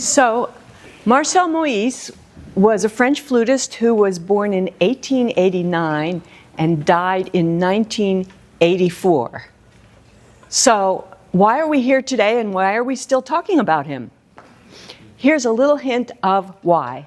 So, Marcel Moyse was a French flutist who was born in 1889 and died in 1984. So, why are we here today and why are we still talking about him? Here's a little hint of why.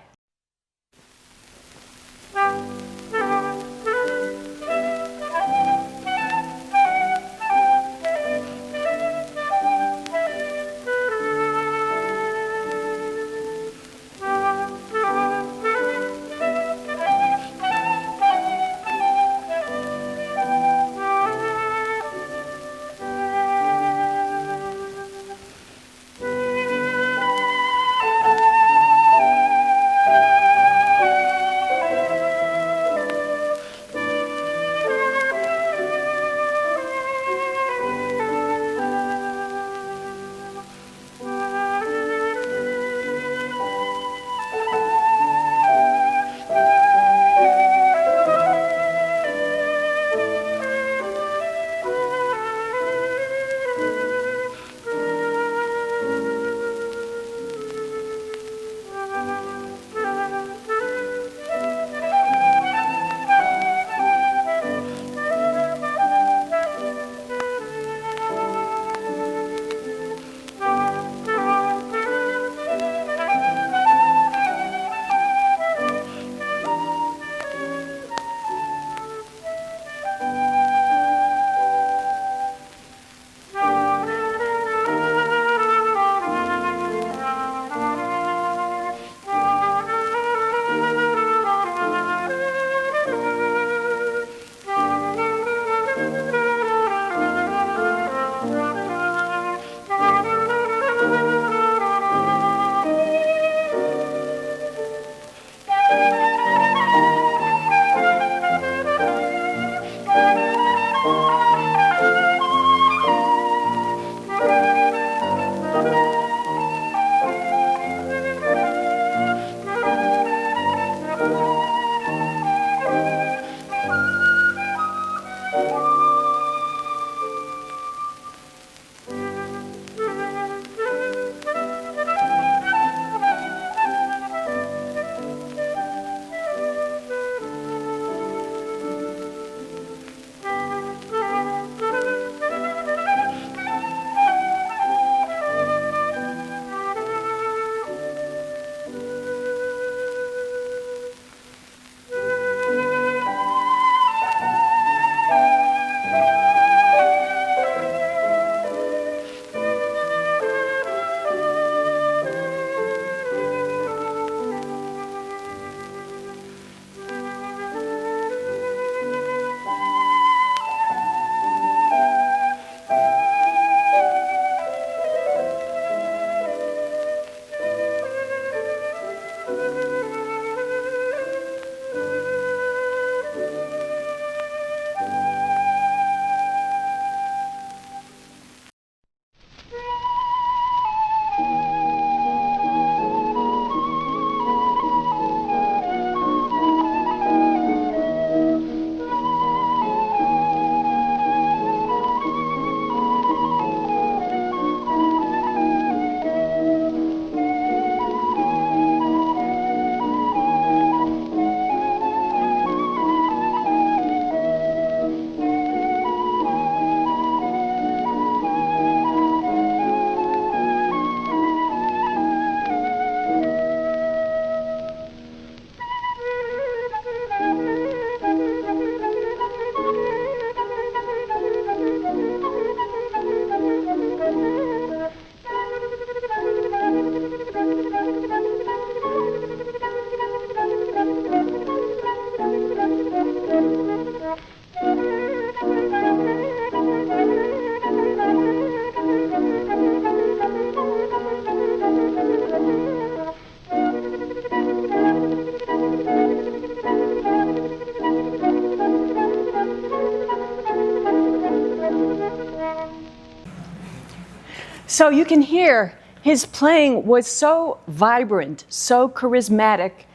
So you can hear his playing was so vibrant, so charismatic,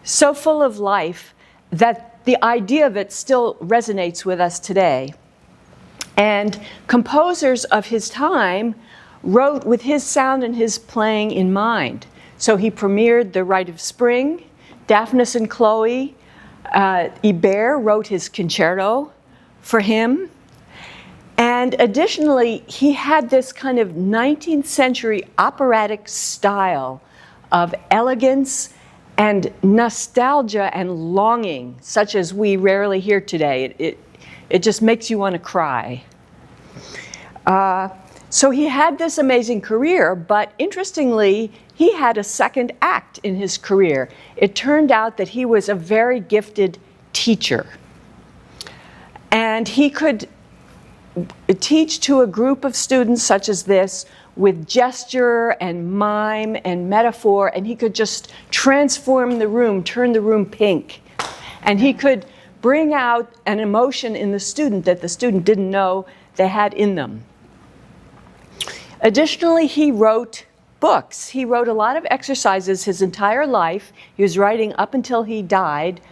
so full of life, that the idea of it still resonates with us today. And composers of his time wrote with his sound and his playing in mind. So he premiered The Rite of Spring. Daphnis and Chloe, Ibert wrote his concerto for him. And additionally, he had this kind of 19th century operatic style of elegance and nostalgia and longing, such as we rarely hear today. It just makes you want to cry. So he had this amazing career, but interestingly, he had a second act in his career. It turned out that he was a very gifted teacher. And he could teach to a group of students such as this with gesture and mime and metaphor, and he could just transform the room, turn the room pink. And he could bring out an emotion in the student that the student didn't know they had in them. Additionally, he wrote books. He wrote a lot of exercises his entire life. He was writing up until he died.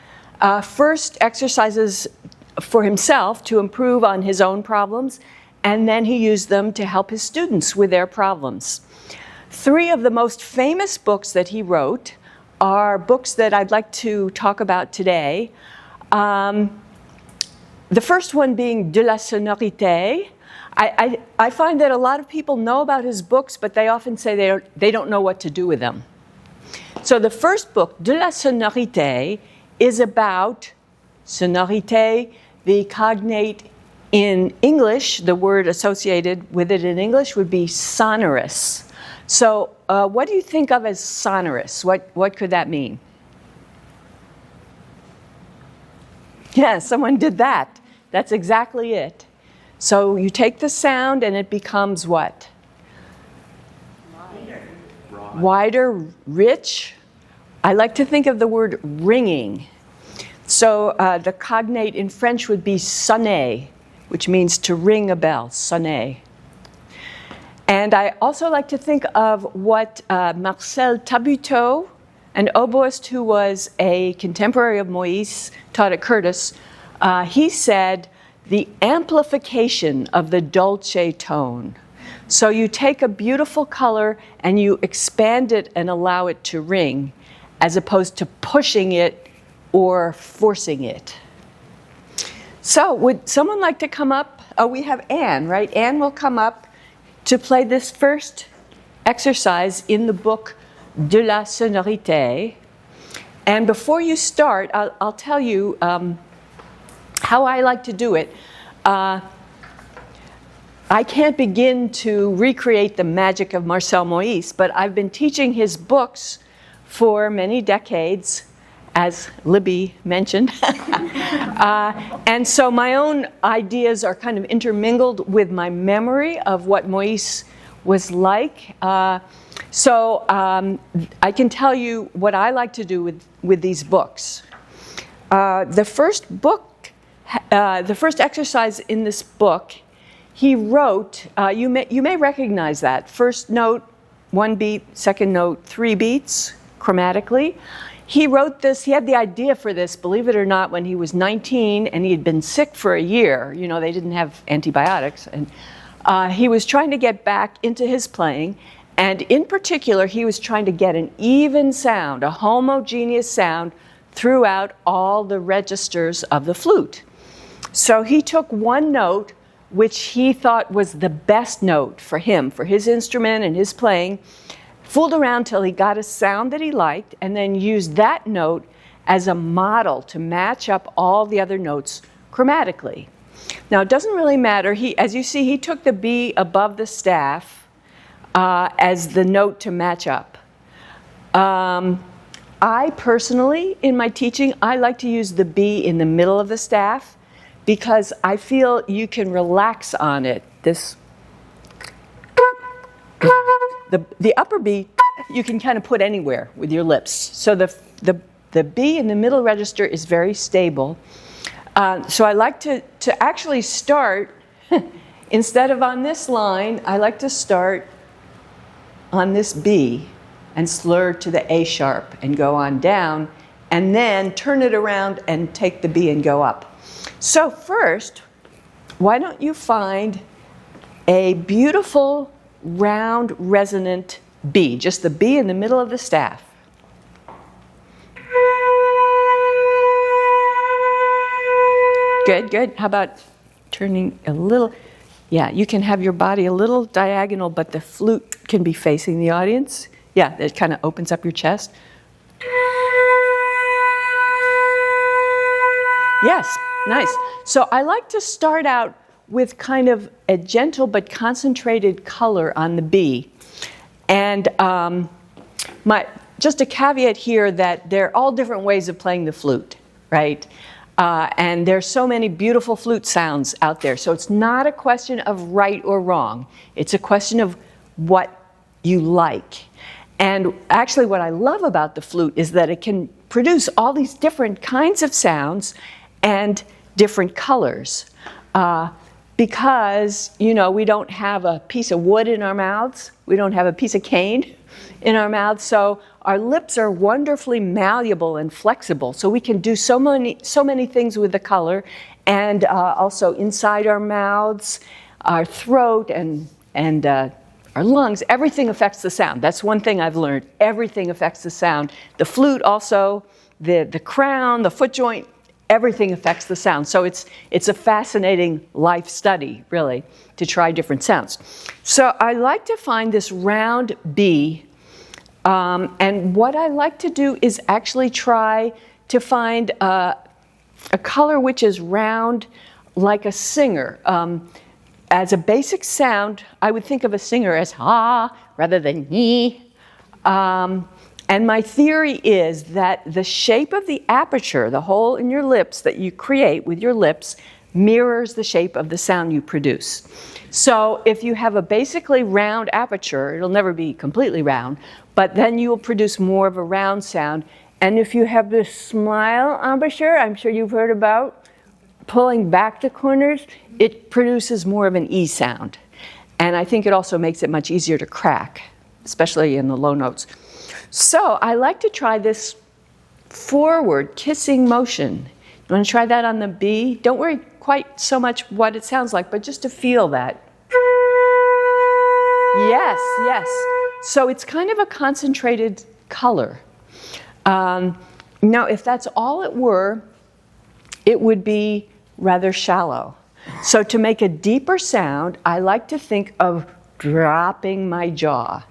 First, exercises for himself to improve on his own problems, and then he used them to help his students with their problems. 3 of the most famous books that he wrote are books that I'd like to talk about today. The first one being De la Sonorité. I find that a lot of people know about his books, but they often say they don't know what to do with them. So the first book, De la Sonorité, is about sonorité, the cognate in English. The word associated with it in English would be sonorous. So what do you think of as sonorous? What could that mean? Yeah, someone did that. That's exactly it. So you take the sound and it becomes what? Wider, rich. I like to think of the word ringing. So the cognate in French would be sonner, which means to ring a bell, sonner. And I also like to think of what Marcel Tabuteau, an oboist who was a contemporary of Moyse, taught at Curtis, he said, the amplification of the dolce tone. So you take a beautiful color and you expand it and allow it to ring, as opposed to pushing it or forcing it. So would someone like to come up? Oh, we have Anne, right? Anne will come up to play this first exercise in the book De la Sonorité. And before you start, I'll tell you how I like to do it. I can't begin to recreate the magic of Marcel Moyse, but I've been teaching his books for many decades, as Libby mentioned. And so my own ideas are kind of intermingled with my memory of what Moyse was like. So I can tell you what I like to do with these books. The first exercise in this book, he wrote, you may recognize that. First note, 1 beat, second note, 3 beats, chromatically. He wrote this, he had the idea for this, believe it or not, when he was 19 and he had been sick for a year. You know, they didn't have antibiotics. And he was trying to get back into his playing. And in particular, he was trying to get an even sound, a homogeneous sound throughout all the registers of the flute. So he took one note, which he thought was the best note for him, for his instrument and his playing, fooled around till he got a sound that he liked, and then used that note as a model to match up all the other notes chromatically. Now, it doesn't really matter. As you see, he took the B above the staff as the note to match up. I personally, in my teaching, I like to use the B in the middle of the staff because I feel you can relax on it. The upper B, you can kind of put anywhere with your lips. So the B in the middle register is very stable. So I like to actually start, instead of on this line, I like to start on this B and slur to the A sharp and go on down, and then turn it around and take the B and go up. So first, why don't you find a beautiful, round, resonant B, just the B in the middle of the staff. Good, good. How about turning a little? Yeah, you can have your body a little diagonal, but the flute can be facing the audience. Yeah, it kind of opens up your chest. Yes, nice. So I like to start out with kind of a gentle but concentrated color on the B. And just a caveat here that there are all different ways of playing the flute, right? And there's so many beautiful flute sounds out there. So it's not a question of right or wrong. It's a question of what you like. And actually what I love about the flute is that it can produce all these different kinds of sounds and different colors. Because, you know, we don't have a piece of wood in our mouths. We don't have a piece of cane in our mouths. So our lips are wonderfully malleable and flexible. So we can do so many things with the color. And also inside our mouths, our throat, and our lungs, everything affects the sound. That's one thing I've learned. Everything affects the sound. The flute also, the crown, the foot joint, everything affects the sound. So it's a fascinating life study, really, to try different sounds. So I like to find this round B, and what I like to do is actually try to find a color which is round like a singer. As a basic sound, I would think of a singer as ha rather than ni. And my theory is that the shape of the aperture, the hole in your lips that you create with your lips, mirrors the shape of the sound you produce. So if you have a basically round aperture, it'll never be completely round, but then you will produce more of a round sound. And if you have this smile embouchure, I'm sure you've heard about, pulling back the corners, it produces more of an E sound. And I think it also makes it much easier to crack, especially in the low notes. So I like to try this forward kissing motion. You want to try that on the B? Don't worry quite so much what it sounds like, but just to feel that. Yes, yes. So it's kind of a concentrated color. Now, if that's all it were, it would be rather shallow. So to make a deeper sound, I like to think of dropping my jaw.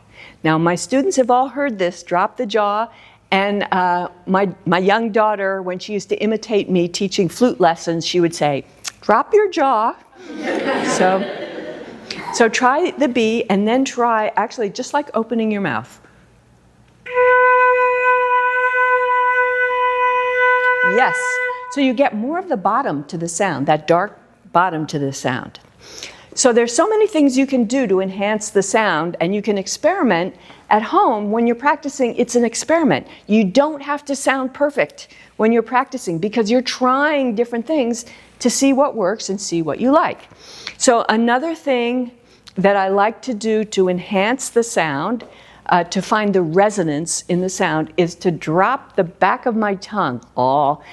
Now, my students have all heard this, drop the jaw, and my young daughter, when she used to imitate me teaching flute lessons, she would say, drop your jaw. So try the B, and then try, actually, just like opening your mouth. Yes, so you get more of the bottom to the sound, that dark bottom to the sound. So there's so many things you can do to enhance the sound, and you can experiment at home when you're practicing. It's an experiment. You don't have to sound perfect when you're practicing because you're trying different things to see what works and see what you like. So another thing that I like to do to enhance the sound, to find the resonance in the sound, is to drop the back of my tongue. Oh,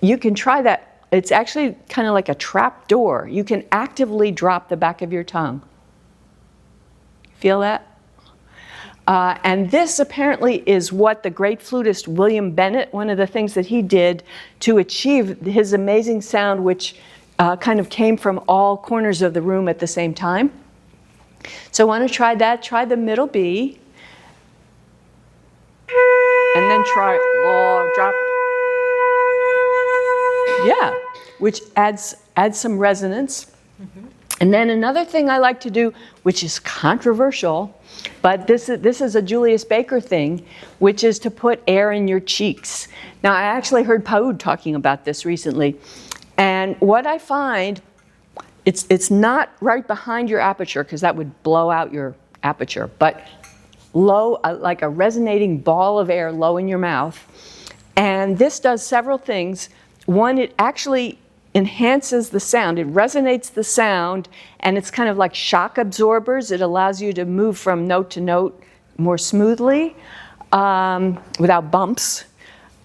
you can try that. It's actually kind of like a trap door. You can actively drop the back of your tongue. Feel that? And this apparently is what the great flutist William Bennett, one of the things that he did to achieve his amazing sound, which kind of came from all corners of the room at the same time. So I want to try that. Try the middle B. And then try, drop. Yeah, which adds some resonance. Mm-hmm. And then another thing I like to do, which is controversial, but this is a Julius Baker thing, which is to put air in your cheeks. Now, I actually heard Paud talking about this recently. And what I find, it's not right behind your aperture, because that would blow out your aperture, but low, like a resonating ball of air low in your mouth. And this does several things. One, it actually enhances the sound. It resonates the sound, and it's kind of like shock absorbers. It allows you to move from note to note more smoothly without bumps.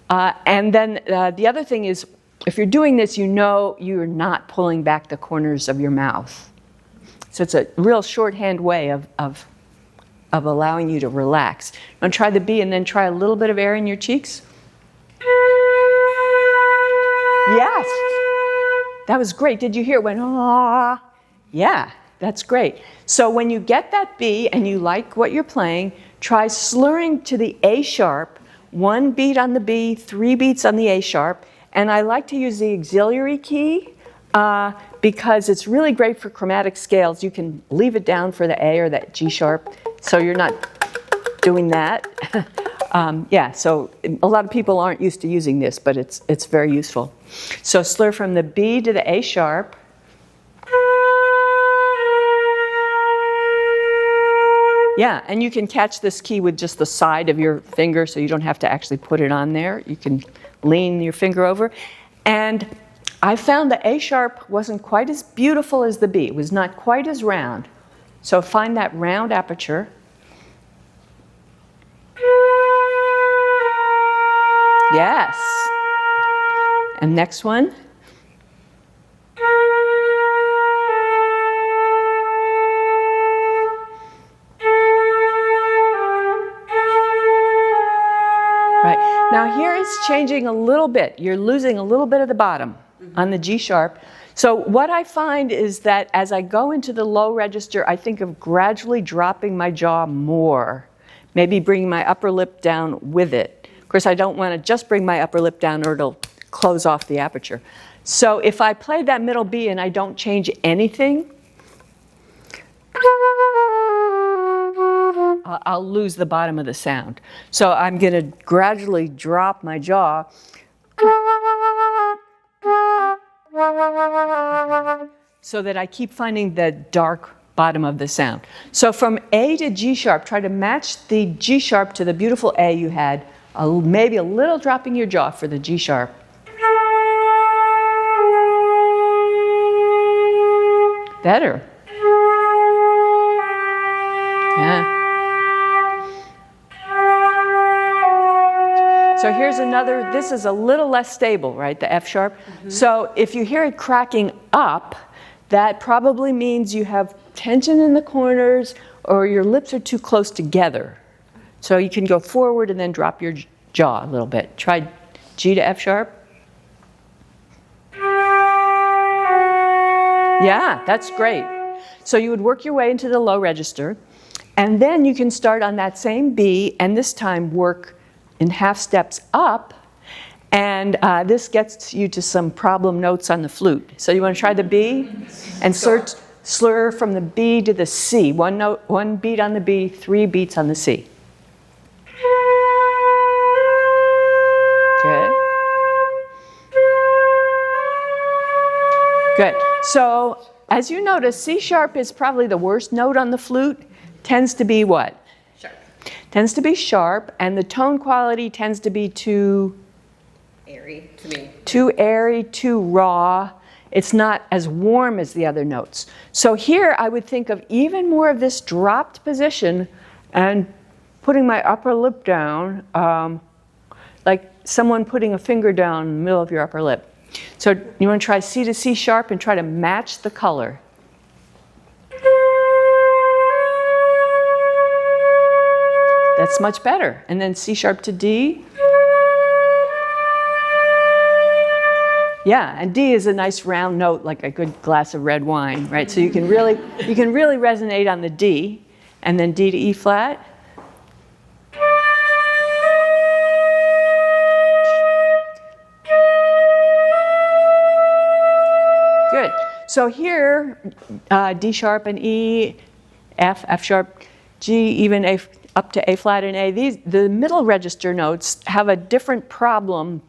And then the other thing is, if you're doing this, you know you're not pulling back the corners of your mouth. So it's a real shorthand way of of allowing you to relax. Want to try the B and then try a little bit of air in your cheeks? Yes. That was great. Did you hear it went, ah? Yeah, that's great. So when you get that B and you like what you're playing, try slurring to the A sharp, 1 beat on the B, 3 beats on the A sharp. And I like to use the auxiliary key because it's really great for chromatic scales. You can leave it down for the A or that G sharp, so you're not doing that. Yeah, so a lot of people aren't used to using this, but it's very useful. So slur from the B to the A sharp. Yeah, and you can catch this key with just the side of your finger, so you don't have to actually put it on there. You can lean your finger over. And I found the A sharp wasn't quite as beautiful as the B. It was not quite as round. So find that round aperture. Yes. And next one. Right. Now here it's changing a little bit. You're losing a little bit of the bottom on the G sharp. So what I find is that as I go into the low register, I think of gradually dropping my jaw more. Maybe bringing my upper lip down with it. Of course, I don't want to just bring my upper lip down or it'll close off the aperture. So if I play that middle B and I don't change anything, I'll lose the bottom of the sound. So I'm going to gradually drop my jaw so that I keep finding the dark bottom of the sound. So from A to G sharp, try to match the G sharp to the beautiful A you had, maybe a little dropping your jaw for the G sharp. Better. Yeah. So here's another, this is a little less stable, right, the F sharp. So if you hear it cracking up, that probably means you have tension in the corners or your lips are too close together. So you can go forward and then drop your jaw a little bit. Try G to F sharp. Yeah, that's great. So you would work your way into the low register, and then you can start on that same B, and this time work in half steps up, and this gets you to some problem notes on the flute. So you want to try the B, and slur from the B to the C. One beat on the B, 3 beats on the C. Good. Good. So as you notice, C sharp is probably the worst note on the flute. Tends to be what? Sharp. Tends to be sharp, and the tone quality tends to be too airy to me. Too airy, too raw. It's not as warm as the other notes. So here I would think of even more of this dropped position and putting my upper lip down, like someone putting a finger down in the middle of your upper lip. So you want to try C to C sharp and try to match the color. That's much better. And then C sharp to D. Yeah, and D is a nice round note, like a good glass of red wine, right? So you can really resonate on the D, and then D to E flat. Good. So here, D sharp and E, F, F sharp, G, even A, up to A flat and A. The middle register notes have a different problem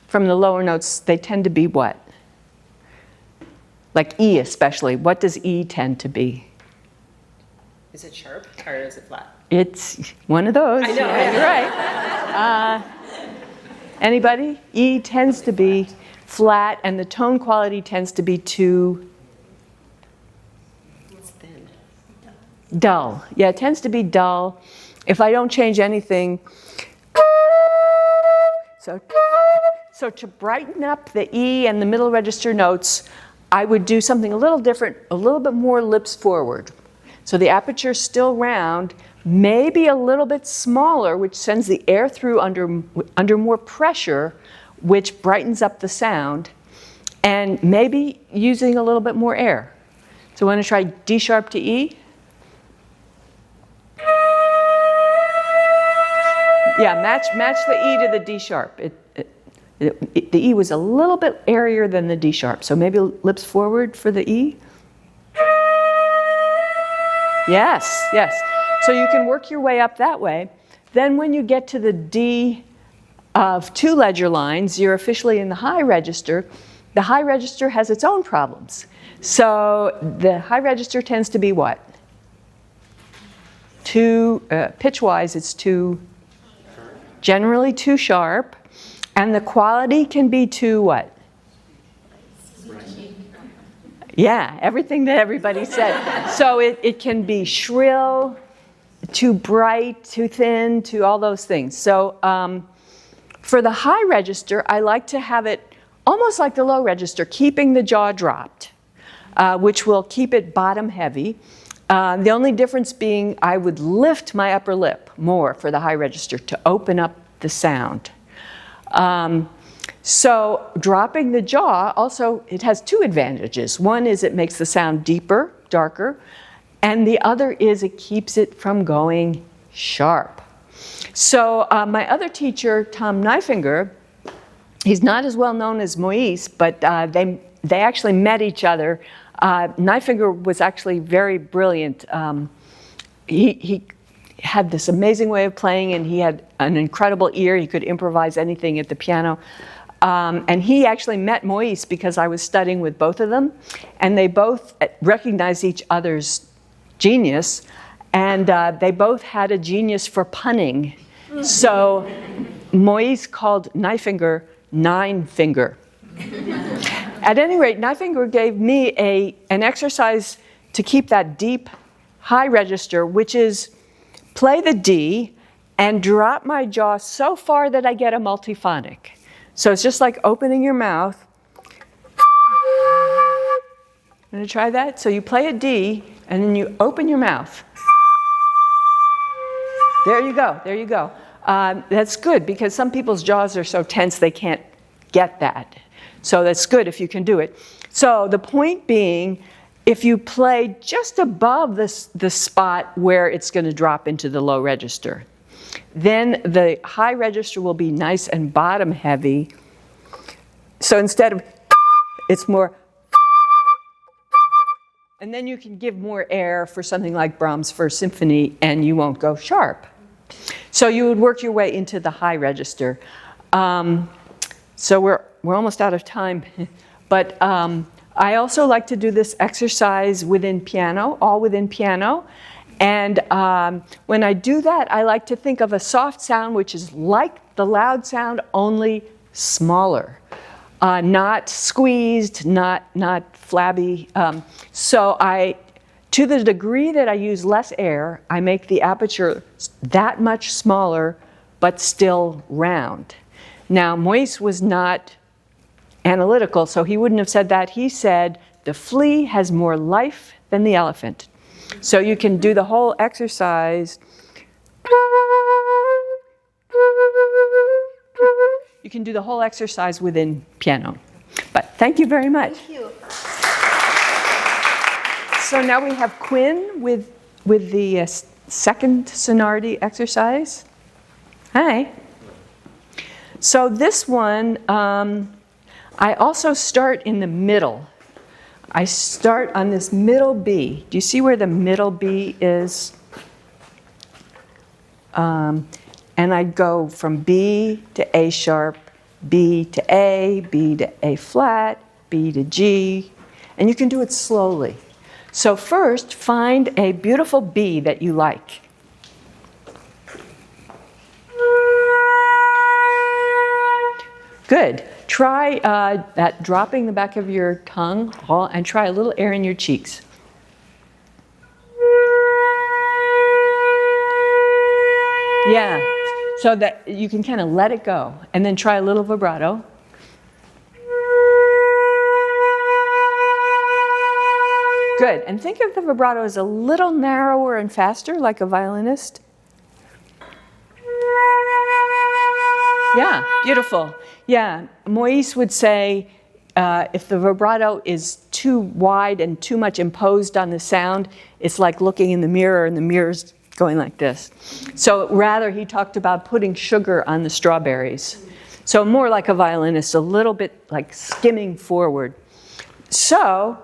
from the lower notes. They tend to be what? Like E especially. What does E tend to be? Is it sharp or is it flat? It's one of those. I know. Yeah, you're right. Anybody? E tends to be flat, and the tone quality tends to be too Thin. dull. Yeah, it tends to be dull. If I don't change anything, so to brighten up the E and the middle register notes, I would do something a little different, a little bit more lips forward. So the aperture's still round, maybe a little bit smaller, which sends the air through under more pressure, which brightens up the sound, and maybe using a little bit more air. So I want to try D sharp to E. Yeah, match the E to the D sharp. The E was a little bit airier than the D sharp, so maybe lips forward for the E. Yes, yes. So you can work your way up that way. Then when you get to the D of 2 ledger lines, you're officially in the high register. The high register has its own problems. So the high register tends to be what? Pitch-wise, it's generally too sharp. And the quality can be too what? Yeah, everything that everybody said. So it can be shrill, too bright, too thin, too all those things. So for the high register, I like to have it almost like the low register, keeping the jaw dropped, which will keep it bottom heavy. The only difference being I would lift my upper lip more for the high register to open up the sound. So dropping the jaw also, it has 2 advantages. One is it makes the sound deeper, darker, and the other is it keeps it from going sharp. So my other teacher, Tom Neifinger, he's not as well known as Moyse, but they actually met each other. Neifinger was actually very brilliant. He had this amazing way of playing, and he had an incredible ear. He could improvise anything at the piano. And he actually met Moyse because I was studying with both of them, and they both recognized each other's genius, and they both had a genius for punning. So Moyse called Neifinger Nine Finger. At any rate, Neifinger gave me an exercise to keep that deep high register, which is play the D and drop my jaw so far that I get a multiphonic. So it's just like opening your mouth. Want to try that? So you play a D and then you open your mouth. There you go, there you go. That's good because some people's jaws are so tense they can't get that. So that's good if you can do it. So the point being, if you play just above the spot where it's going to drop into the low register, then the high register will be nice and bottom heavy. So instead of, it's more, and then you can give more air for something like Brahms' First Symphony, and you won't go sharp. So you would work your way into the high register. So we're almost out of time, but I also like to do this exercise within piano, all within piano. And when I do that, I like to think of a soft sound which is like the loud sound, only smaller. Not squeezed, not flabby. So to the degree that I use less air, I make the aperture that much smaller, but still round. Now, Moyse was not analytical, so he wouldn't have said that. He said, the flea has more life than the elephant. So you can do the whole exercise. You can do the whole exercise within piano. But thank you very much. Thank you. So now we have Quinn with the second sonority exercise. Hi. So this one, I also start in the middle. I start on this middle B. Do you see where the middle B is? And I go from B to A sharp, B to A flat, B to G, and you can do it slowly. So first, find a beautiful B that you like. Good. Try that dropping the back of your tongue and try a little air in your cheeks. Yeah, so that you can kind of let it go and then try a little vibrato. Good. And think of the vibrato as a little narrower and faster, like a violinist. Yeah, beautiful. Yeah, Moyse would say if the vibrato is too wide and too much imposed on the sound, it's like looking in the mirror and the mirror's going like this. So rather, he talked about putting sugar on the strawberries. So more like a violinist, a little bit like skimming forward. So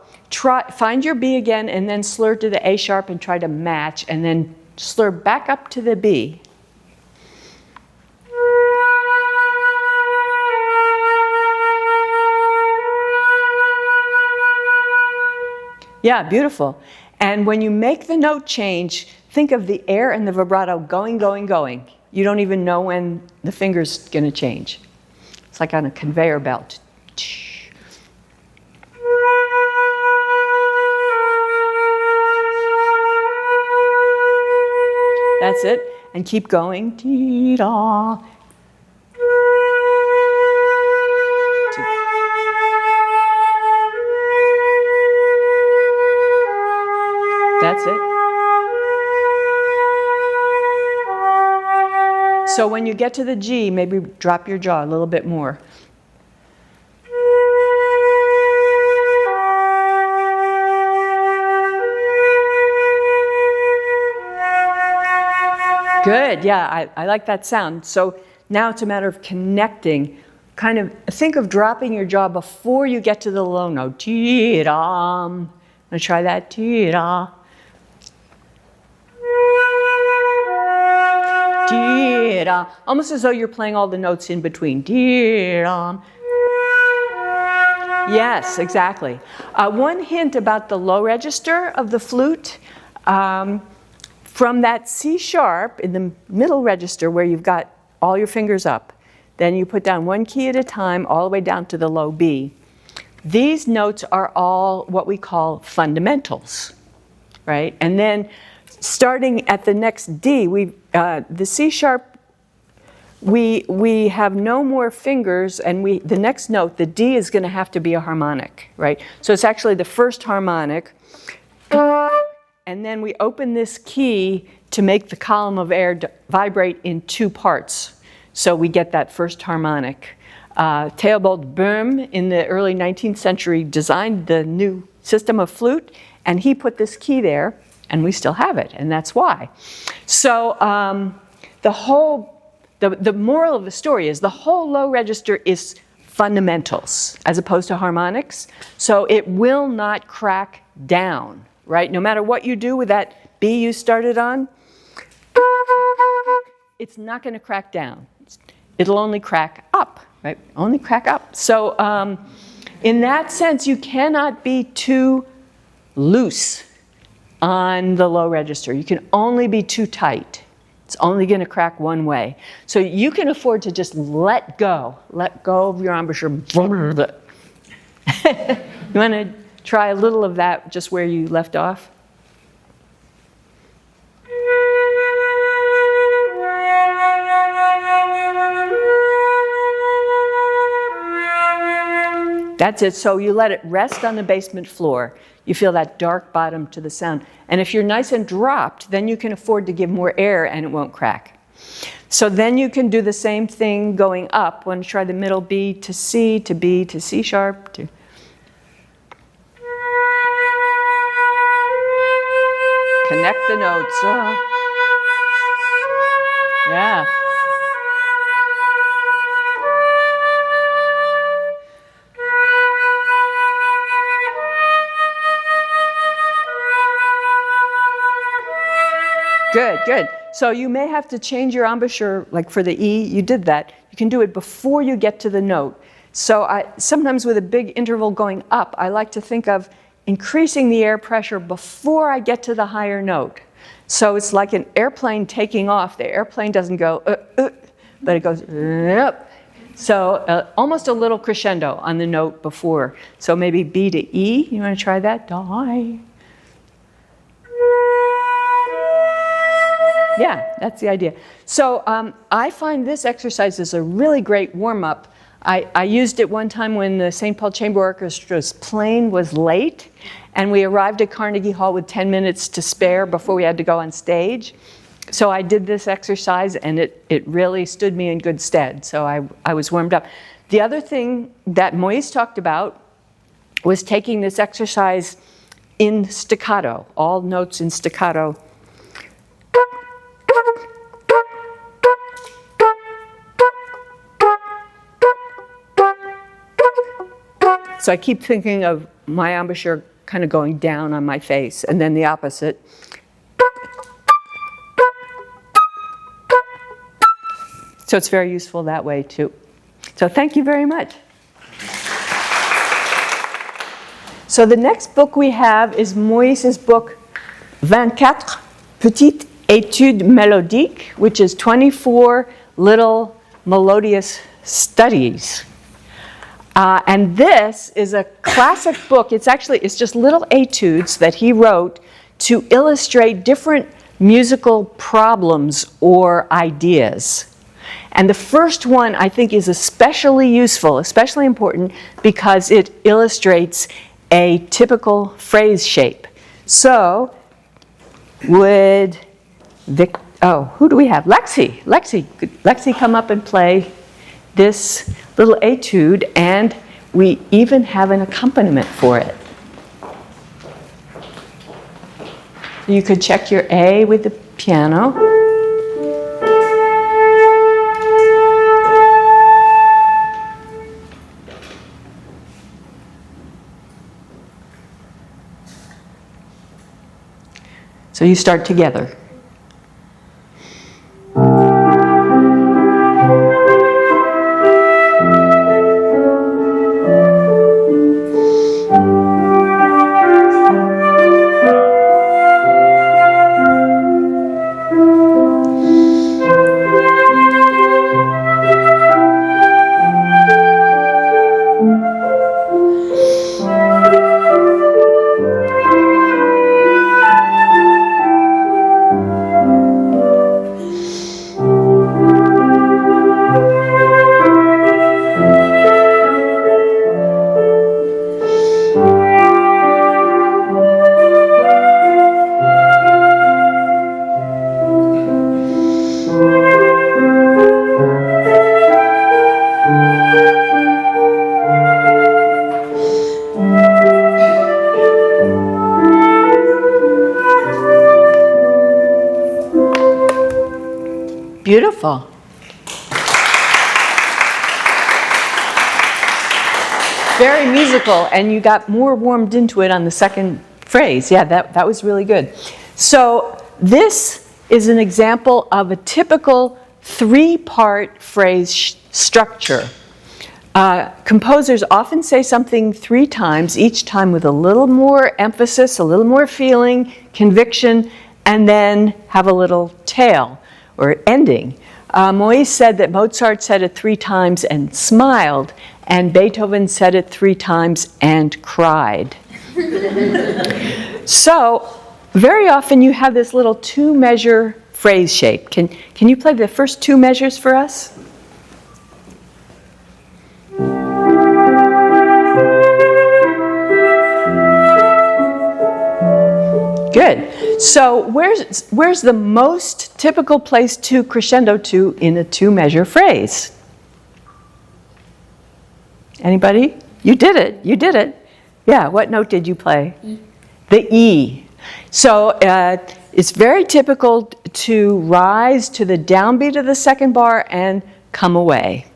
find your B again and then slur to the A sharp and try to match, and then slur back up to the B. Yeah, beautiful. And when you make the note change, think of the air and the vibrato going, going, going. You don't even know when the finger's going to change. It's like on a conveyor belt. That's it. And keep going. Dee-da. That's it. So when you get to the G, maybe drop your jaw a little bit more. Good, yeah, I like that sound. So now it's a matter of connecting. Kind of think of dropping your jaw before you get to the low note. Dee-da. I'm going to try that. Dee-da. Dee-da. Almost as though you're playing all the notes in between. Dee-da. Yes, exactly. One hint about the low register of the flute, from that C sharp in the middle register where you've got all your fingers up, then you put down one key at a time all the way down to the low B. These notes are all what we call fundamentals, right? And then starting at the next D, the C sharp, we have no more fingers, and the next note, the D, is going to have to be a harmonic, right? So it's actually the first harmonic, and then we open this key to make the column of air vibrate in two parts. So we get that first harmonic. Theobald Böhm in the early 19th century designed the new system of flute, and he put this key there, and we still have it, and that's why. So the moral of the story is the whole low register is fundamentals as opposed to harmonics, so it will not crack down, right? No matter what you do with that B you started on, it's not going to crack down. It'll only crack up, right? Only crack up. So in that sense, you cannot be too loose on the low register. You can only be too tight. It's only going to crack one way. So you can afford to just let go of your embouchure. You want to try a little of that just where you left off? That's it. So you let it rest on the basement floor. You feel that dark bottom to the sound. And if you're nice and dropped, then you can afford to give more air and it won't crack. So then you can do the same thing going up. Want to try the middle B to C to B to C sharp to... Connect the notes. Yeah. Good, good. So you may have to change your embouchure, like for the E, you did that. You can do it before you get to the note. So sometimes with a big interval going up, I like to think of increasing the air pressure before I get to the higher note. So it's like an airplane taking off. The airplane doesn't go, but it goes, up. So almost a little crescendo on the note before. So maybe B to E, you want to try that? Die. Yeah, that's the idea. So I find this exercise is a really great warm-up I used it one time when the St. Paul Chamber Orchestra's plane was late, and we arrived at Carnegie Hall with 10 minutes to spare before we had to go on stage. So I did this exercise, and it really stood me in good stead. So I was warmed up. The other thing that Moyse talked about was taking this exercise in staccato, all notes in staccato. So I keep thinking of my embouchure kind of going down on my face, and then the opposite. So it's very useful that way too. So thank you very much. So the next book we have is Moyse's book, 24 Petites Etudes Mélodiques, which is 24 little melodious studies. And this is a classic book. It's just little etudes that he wrote to illustrate different musical problems or ideas. And the first one, I think, is especially useful, especially important, because it illustrates a typical phrase shape. So, who do we have? Lexi, could Lexi come up and play this little etude, and we even have an accompaniment for it. You could check your A with the piano. So you start together. Beautiful. Very musical, and you got more warmed into it on the second phrase. Yeah, that was really good. So this is an example of a typical three-part phrase structure. Composers often say something three times, each time with a little more emphasis, a little more feeling, conviction, and then have a little tail or ending. Moyse said that Mozart said it three times and smiled, and Beethoven said it three times and cried. So very often you have this little two-measure phrase shape. Can you play the first two measures for us? Good. So where's the most typical place to crescendo to in a two-measure phrase? Anybody? You did it. Yeah, what note did you play? E. The E. So it's very typical to rise to the downbeat of the second bar and come away.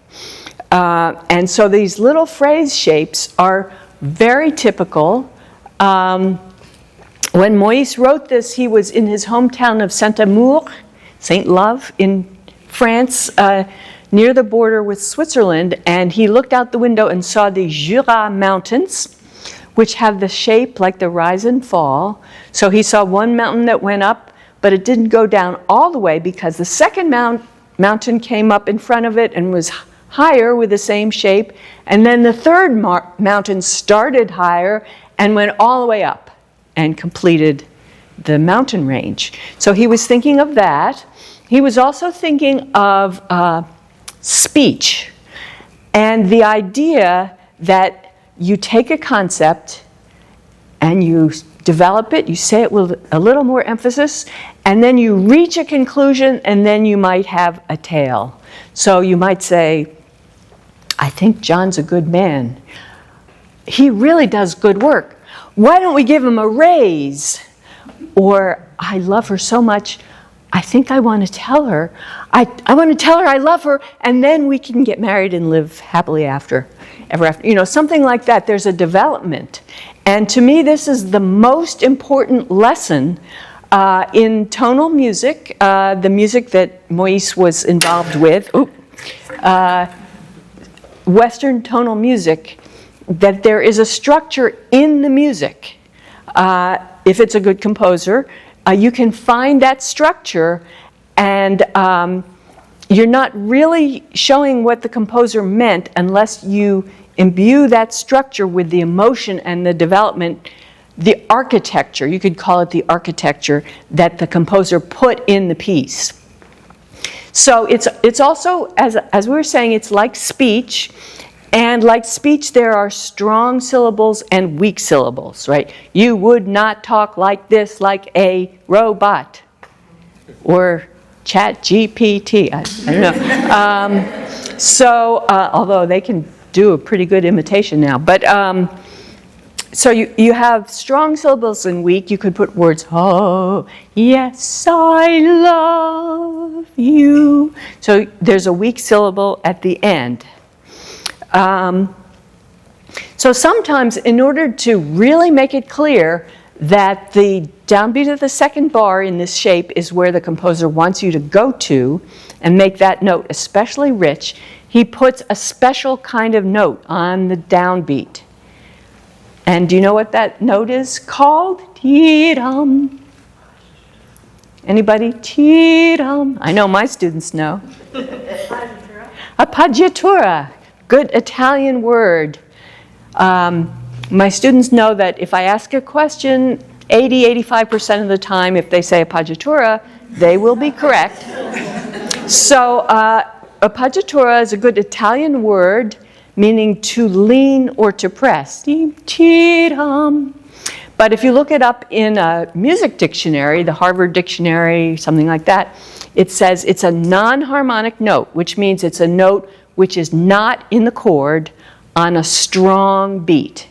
And so these little phrase shapes are very typical. When Moyse wrote this, he was in his hometown of Saint-Amour, Saint-Love, in France, near the border with Switzerland, and he looked out the window and saw the Jura Mountains, which have the shape like the rise and fall. So he saw one mountain that went up, but it didn't go down all the way because the second mountain came up in front of it and was higher with the same shape, and then the third mountain started higher and went all the way up and completed the mountain range. So he was thinking of that. He was also thinking of speech. And the idea that you take a concept and you develop it, you say it with a little more emphasis, and then you reach a conclusion, and then you might have a tale. So you might say, I think John's a good man. He really does good work. Why don't we give him a raise? Or, I love her so much, I think I want to tell her. I want to tell her I love her, and then we can get married and live happily ever after. Something like that. There's a development. And to me, this is the most important lesson in tonal music, the music that Moyse was involved with, Western tonal music, that there is a structure in the music. If it's a good composer, you can find that structure, and you're not really showing what the composer meant unless you imbue that structure with the emotion and the development, the architecture, you could call it the architecture that the composer put in the piece. So it's also, as we were saying, it's like speech. And like speech, there are strong syllables and weak syllables, right? You would not talk like this like a robot or Chat GPT. I don't know. Although they can do a pretty good imitation now. But so you have strong syllables and weak. You could put words, oh, yes, I love you. So there's a weak syllable at the end. So sometimes, in order to really make it clear that the downbeat of the second bar in this shape is where the composer wants you to go to and make that note especially rich, he puts a special kind of note on the downbeat. And do you know what that note is called? Ti-dum. Anybody? Ti-dum. I know my students know. Appoggiatura. Good Italian word. My students know that if I ask a question, 85% of the time, if they say appoggiatura, they will be correct. So appoggiatura is a good Italian word meaning to lean or to press. But if you look it up in a music dictionary, the Harvard Dictionary, something like that, it says it's a non-harmonic note, which means it's a note which is not in the chord on a strong beat.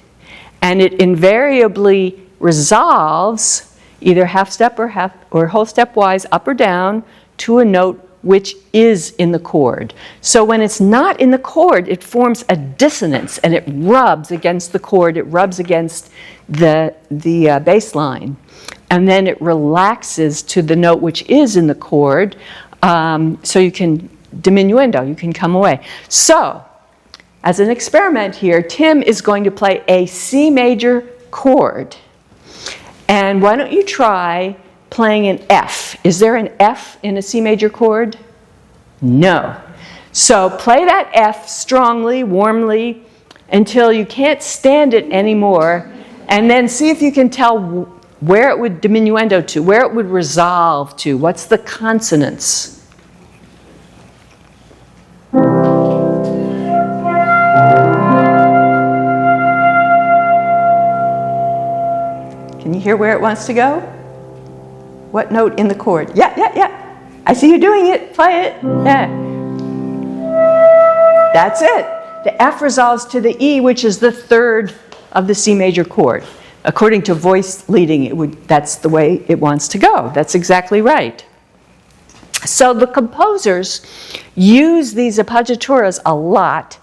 And it invariably resolves either half step or whole step wise up or down to a note which is in the chord. So when it's not in the chord, it forms a dissonance and it rubs against the chord, it rubs against the bass line. And then it relaxes to the note which is in the chord, so you can diminuendo, you can come away. So, as an experiment here, Tim is going to play a C major chord. And why don't you try playing an F? Is there an F in a C major chord? No. So play that F strongly, warmly, until you can't stand it anymore, and then see if you can tell where it would diminuendo to, where it would resolve to, what's the consonance. Can you hear where it wants to go? What note in the chord? Yeah. I see you doing it. Play it. Yeah. That's it. The F resolves to the E, which is the third of the C major chord. According to voice leading, that's the way it wants to go. That's exactly right. So the composers use these appoggiaturas a lot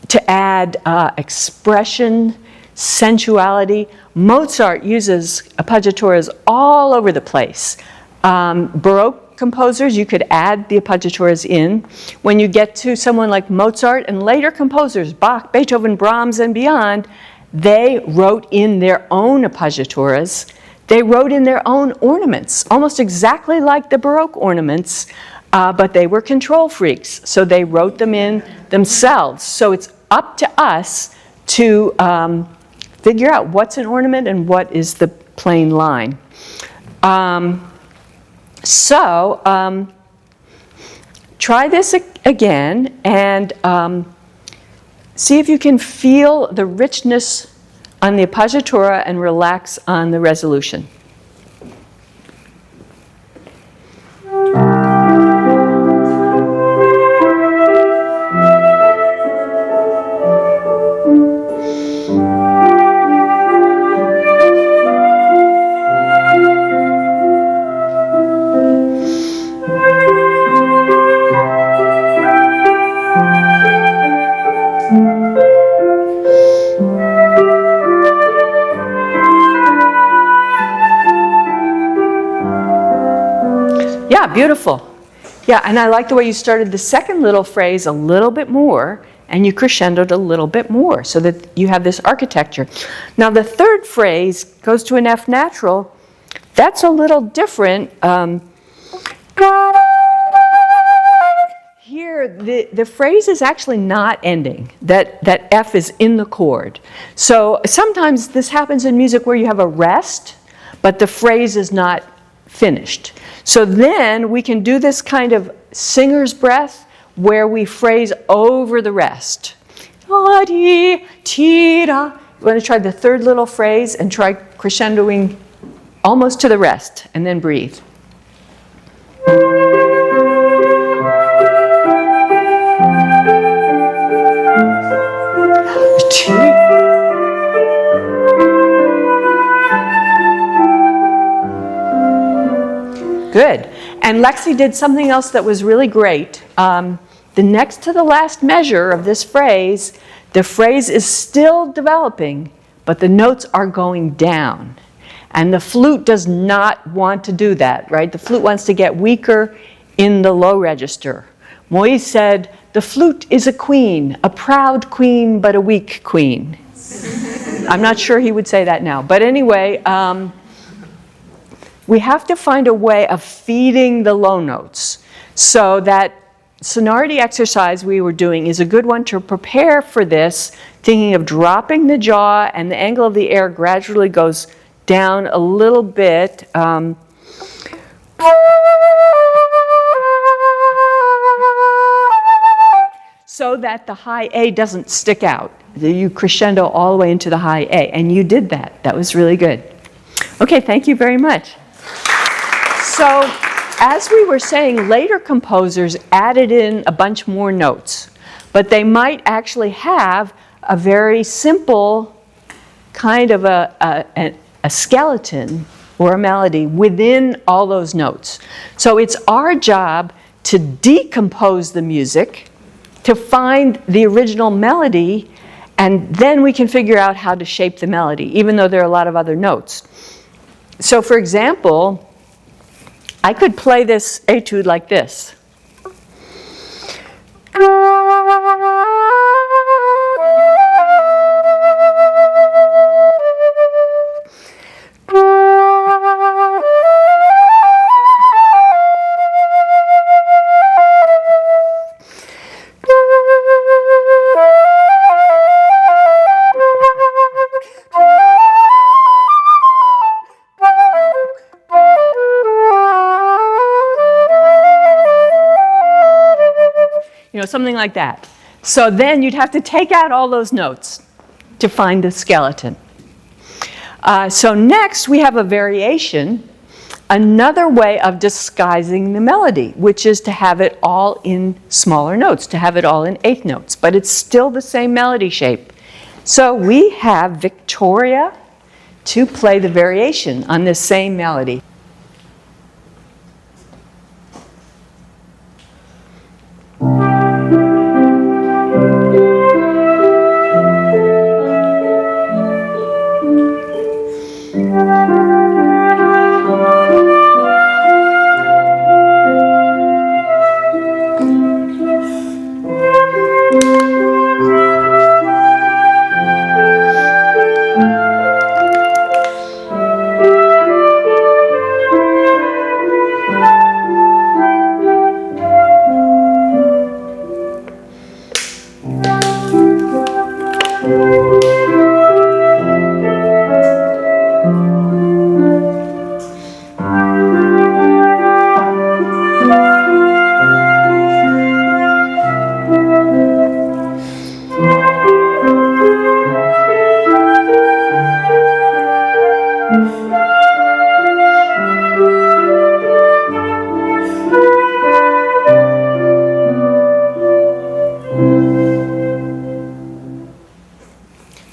to add expression, sensuality. Mozart uses appoggiaturas all over the place. Baroque composers, you could add the appoggiaturas in. When you get to someone like Mozart and later composers, Bach, Beethoven, Brahms, and beyond, they wrote in their own appoggiaturas. They wrote in their own ornaments, almost exactly like the Baroque ornaments, but they were control freaks, so they wrote them in themselves. So it's up to us to figure out what's an ornament and what is the plain line. Try this again, and See if you can feel the richness on the appoggiatura and relax on the resolution. Yeah, beautiful. Yeah, and I like the way you started the second little phrase a little bit more, and you crescendoed a little bit more, so that you have this architecture. Now, the third phrase goes to an F natural. That's a little different. Here, the phrase is actually not ending. That F is in the chord. So sometimes this happens in music where you have a rest, but the phrase is not finished. So then we can do this kind of singer's breath where we phrase over the rest. You want to try the third little phrase and try crescendoing almost to the rest, and then breathe. Good. And Lexi did something else that was really great. The next to the last measure of this phrase, the phrase is still developing, but the notes are going down. And the flute does not want to do that, right? The flute wants to get weaker in the low register. Moyse said, "The flute is a queen, a proud queen, but a weak queen." I'm not sure he would say that now. But anyway, we have to find a way of feeding the low notes. So that sonority exercise we were doing is a good one to prepare for this, thinking of dropping the jaw, and the angle of the air gradually goes down a little bit. So that the high A doesn't stick out. You crescendo all the way into the high A, and you did that. That was really good. Okay, thank you very much. So, as we were saying, later composers added in a bunch more notes, but they might actually have a very simple kind of a skeleton or a melody within all those notes. So it's our job to decompose the music, to find the original melody, and then we can figure out how to shape the melody, even though there are a lot of other notes. So for example, I could play this etude like this. Something like that. So then you'd have to take out all those notes to find the skeleton. So next we have a variation, another way of disguising the melody, which is to have it all in smaller notes, to have it all in eighth notes, but it's still the same melody shape. So we have Victoria to play the variation on this same melody.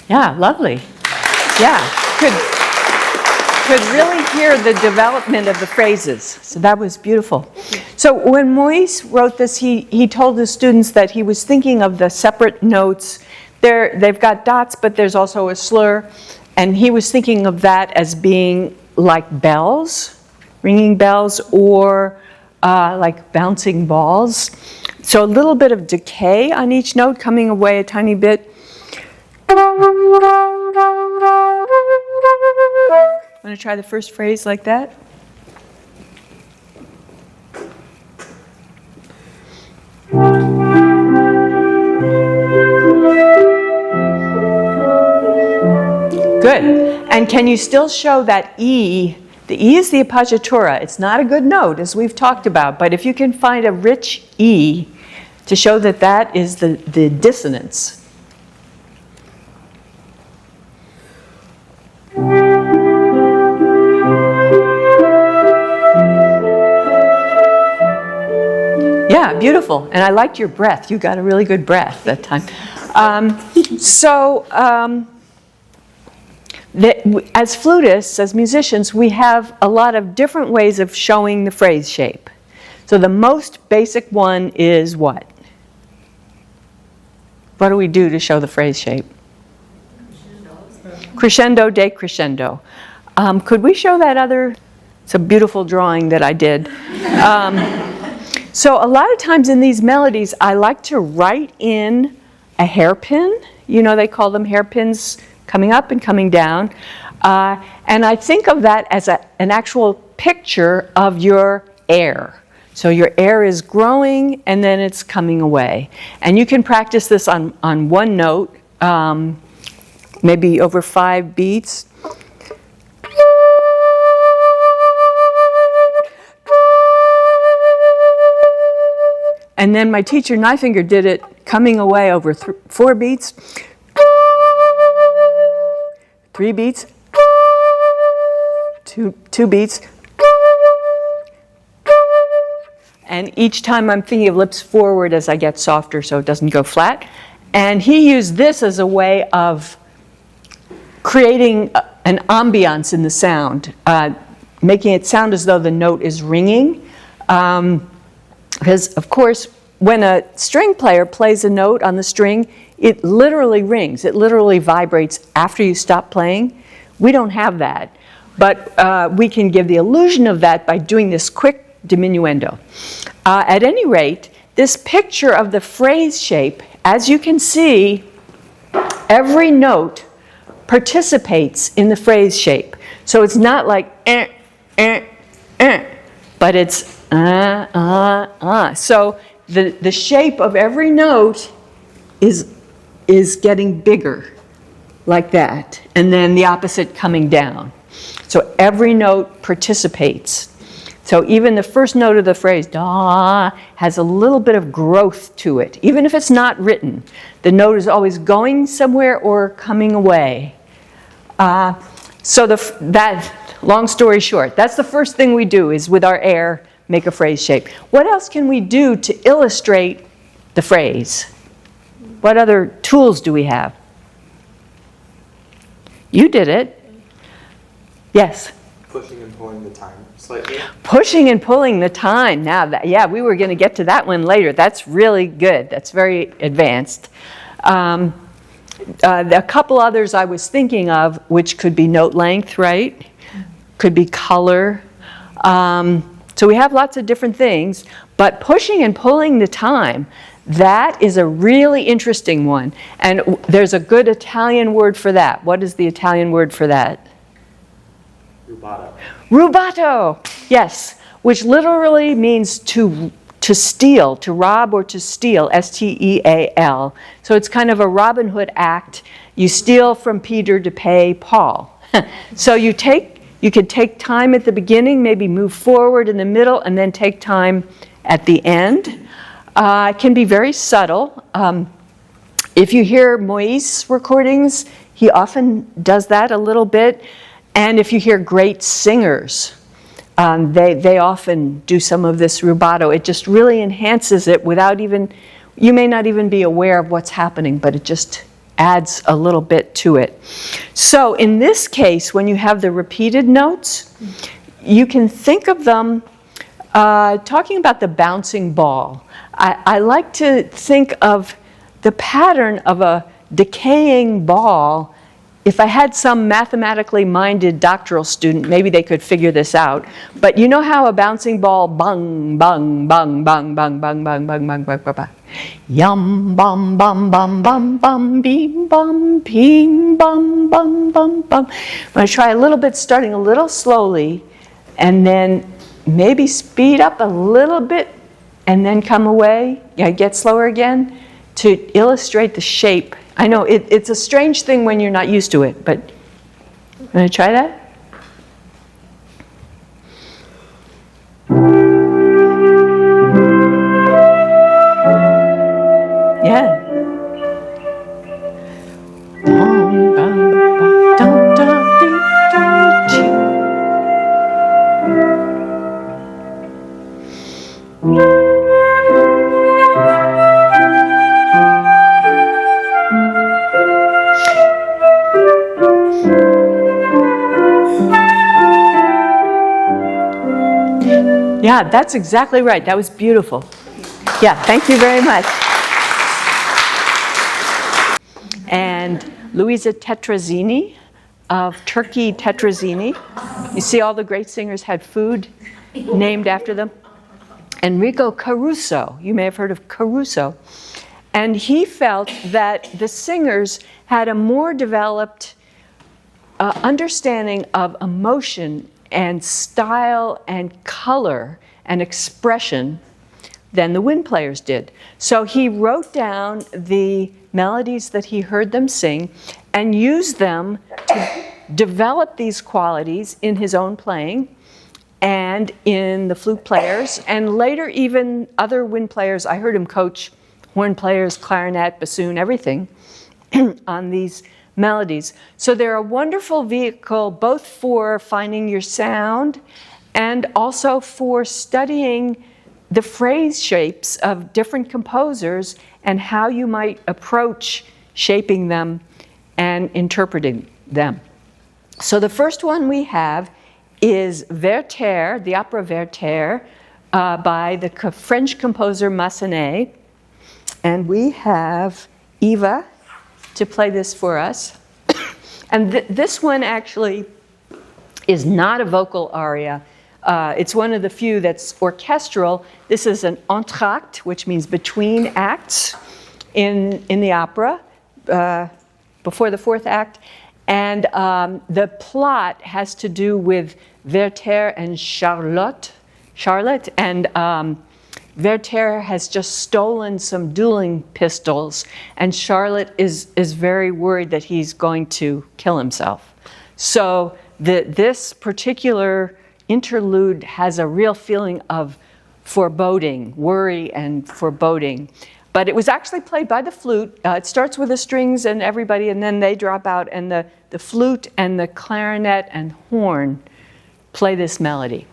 Yeah, lovely. Yeah, could really hear the development of the phrases. So that was beautiful. So when Moyse wrote this, he told his students that he was thinking of the separate notes. They've got dots, but there's also a slur. And he was thinking of that as being like bells, ringing bells, or like bouncing balls. So a little bit of decay on each note, coming away a tiny bit. Want to try the first phrase like that? Good. And can you still show that E? The E is the appoggiatura. It's not a good note, as we've talked about, but if you can find a rich E to show that that is the dissonance. Yeah, beautiful. And I liked your breath. You got a really good breath that time. As flutists, as musicians, we have a lot of different ways of showing the phrase shape. So the most basic one is what? What do we do to show the phrase shape? Crescendo, decrescendo. Could we show that other? It's a beautiful drawing that I did. So a lot of times in these melodies, I like to write in a hairpin. You know, they call them hairpins, coming up and coming down. And I think of that as an actual picture of your air. So your air is growing and then it's coming away. And you can practice this on one note, maybe over 5 beats. And then my teacher, Nyfinger, did it coming away over 4 beats, 3 beats, 2 beats. And each time I'm thinking of lips forward as I get softer so it doesn't go flat. And he used this as a way of creating an ambiance in the sound, making it sound as though the note is ringing. Because, of course, when a string player plays a note on the string, it literally rings. It literally vibrates after you stop playing. We don't have that. But we can give the illusion of that by doing this quick diminuendo. At any rate, this picture of the phrase shape, as you can see, every note participates in the phrase shape. So it's not like but it's So the shape of every note is getting bigger, like that, and then the opposite coming down. So every note participates. So even the first note of the phrase, da, has a little bit of growth to it. Even if it's not written, the note is always going somewhere or coming away. Long story short, that's the first thing we do is with our air, make a phrase shape. What else can we do to illustrate the phrase? What other tools do we have? You did it. Yes? Pushing and pulling the time slightly. Pushing and pulling the time. Now, we were going to get to that one later. That's really good. That's very advanced. A couple others I was thinking of, which could be note length, right? Could be color. So we have lots of different things, but pushing and pulling the time, that is a really interesting one. And there's a good Italian word for that. What is the Italian word for that? Rubato. Rubato, yes, which literally means to steal, to rob or to steal, S-T-E-A-L. So it's kind of a Robin Hood act. You steal from Peter to pay Paul. So you can take time at the beginning, maybe move forward in the middle, and then take time at the end. It can be very subtle. If you hear Moyse recordings, he often does that a little bit. And if you hear great singers, they often do some of this rubato. It just really enhances it without even, you may not even be aware of what's happening, but it just adds a little bit to it. So in this case, when you have the repeated notes, you can think of them talking about the bouncing ball. I like to think of the pattern of a decaying ball. If I had some mathematically minded doctoral student, maybe they could figure this out. But you know how a bouncing ball, bung, bung, bung, bung, bung, bung, bung, bung, bung, bung, bung, bung. Yum, bum, bum, bum, bum, bum, beam, bum, ping, bum, bum, bum, bum. I'm going to try a little bit, starting a little slowly, and then maybe speed up a little bit, and then come away. Yeah, get slower again to illustrate the shape. I know it's a strange thing when you're not used to it, but I'm going to try that. Yeah. Yeah, that's exactly right. That was beautiful. Yeah, thank you very much. And Luisa Tetrazzini of Turkey Tetrazzini. You see all the great singers had food named after them. Enrico Caruso, you may have heard of Caruso. And he felt that the singers had a more developed understanding of emotion and style and color and expression than the wind players did. So he wrote down the melodies that he heard them sing and used them to develop these qualities in his own playing and in the flute players, and later even other wind players. I heard him coach horn players, clarinet, bassoon, everything on these melodies. So they're a wonderful vehicle both for finding your sound and also for studying the phrase shapes of different composers and how you might approach shaping them and interpreting them. So the first one we have is Werther, the opera Werther, by the French composer Massenet. And we have Eva to play this for us. And this one actually is not a vocal aria. It's one of the few that's orchestral. This is an entr'acte, which means between acts in the opera, before the fourth act. And the plot has to do with Werther and Charlotte, and Werther has just stolen some dueling pistols, and Charlotte is very worried that he's going to kill himself. So this particular interlude has a real feeling of foreboding, worry and foreboding. But it was actually played by the flute. It starts with the strings and everybody, and then they drop out, and the flute and the clarinet and horn play this melody.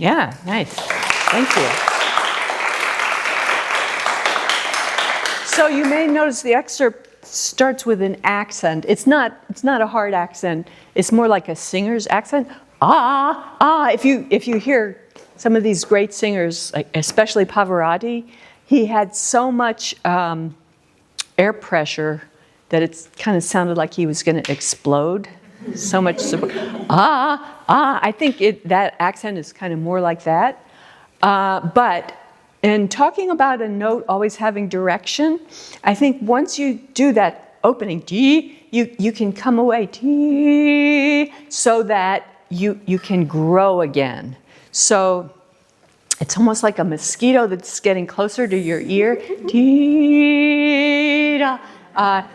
Yeah, nice. Thank you. So you may notice the excerpt starts with an accent. It's not a hard accent. It's more like a singer's accent. Ah, ah. If you hear some of these great singers, like especially Pavarotti, he had so much air pressure that it kind of sounded like he was going to explode. So much support. Ah, ah. I think that accent is kind of more like that. But in talking about a note always having direction, I think once you do that opening, you can come away so that you can grow again. So it's almost like a mosquito that's getting closer to your ear.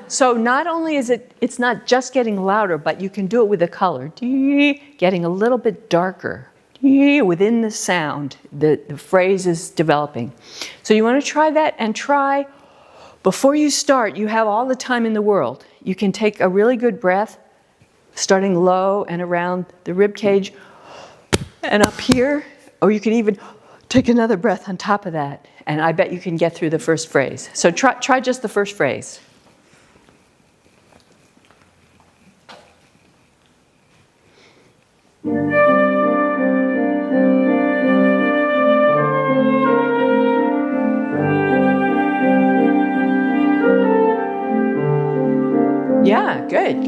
So not only is it's not just getting louder, but you can do it with the color, getting a little bit darker. Within the sound, the phrase is developing. So you want to try that, and try, before you start, you have all the time in the world. You can take a really good breath, starting low and around the rib cage and up here, or you can even take another breath on top of that, and I bet you can get through the first phrase. So try just the first phrase. Yeah, good.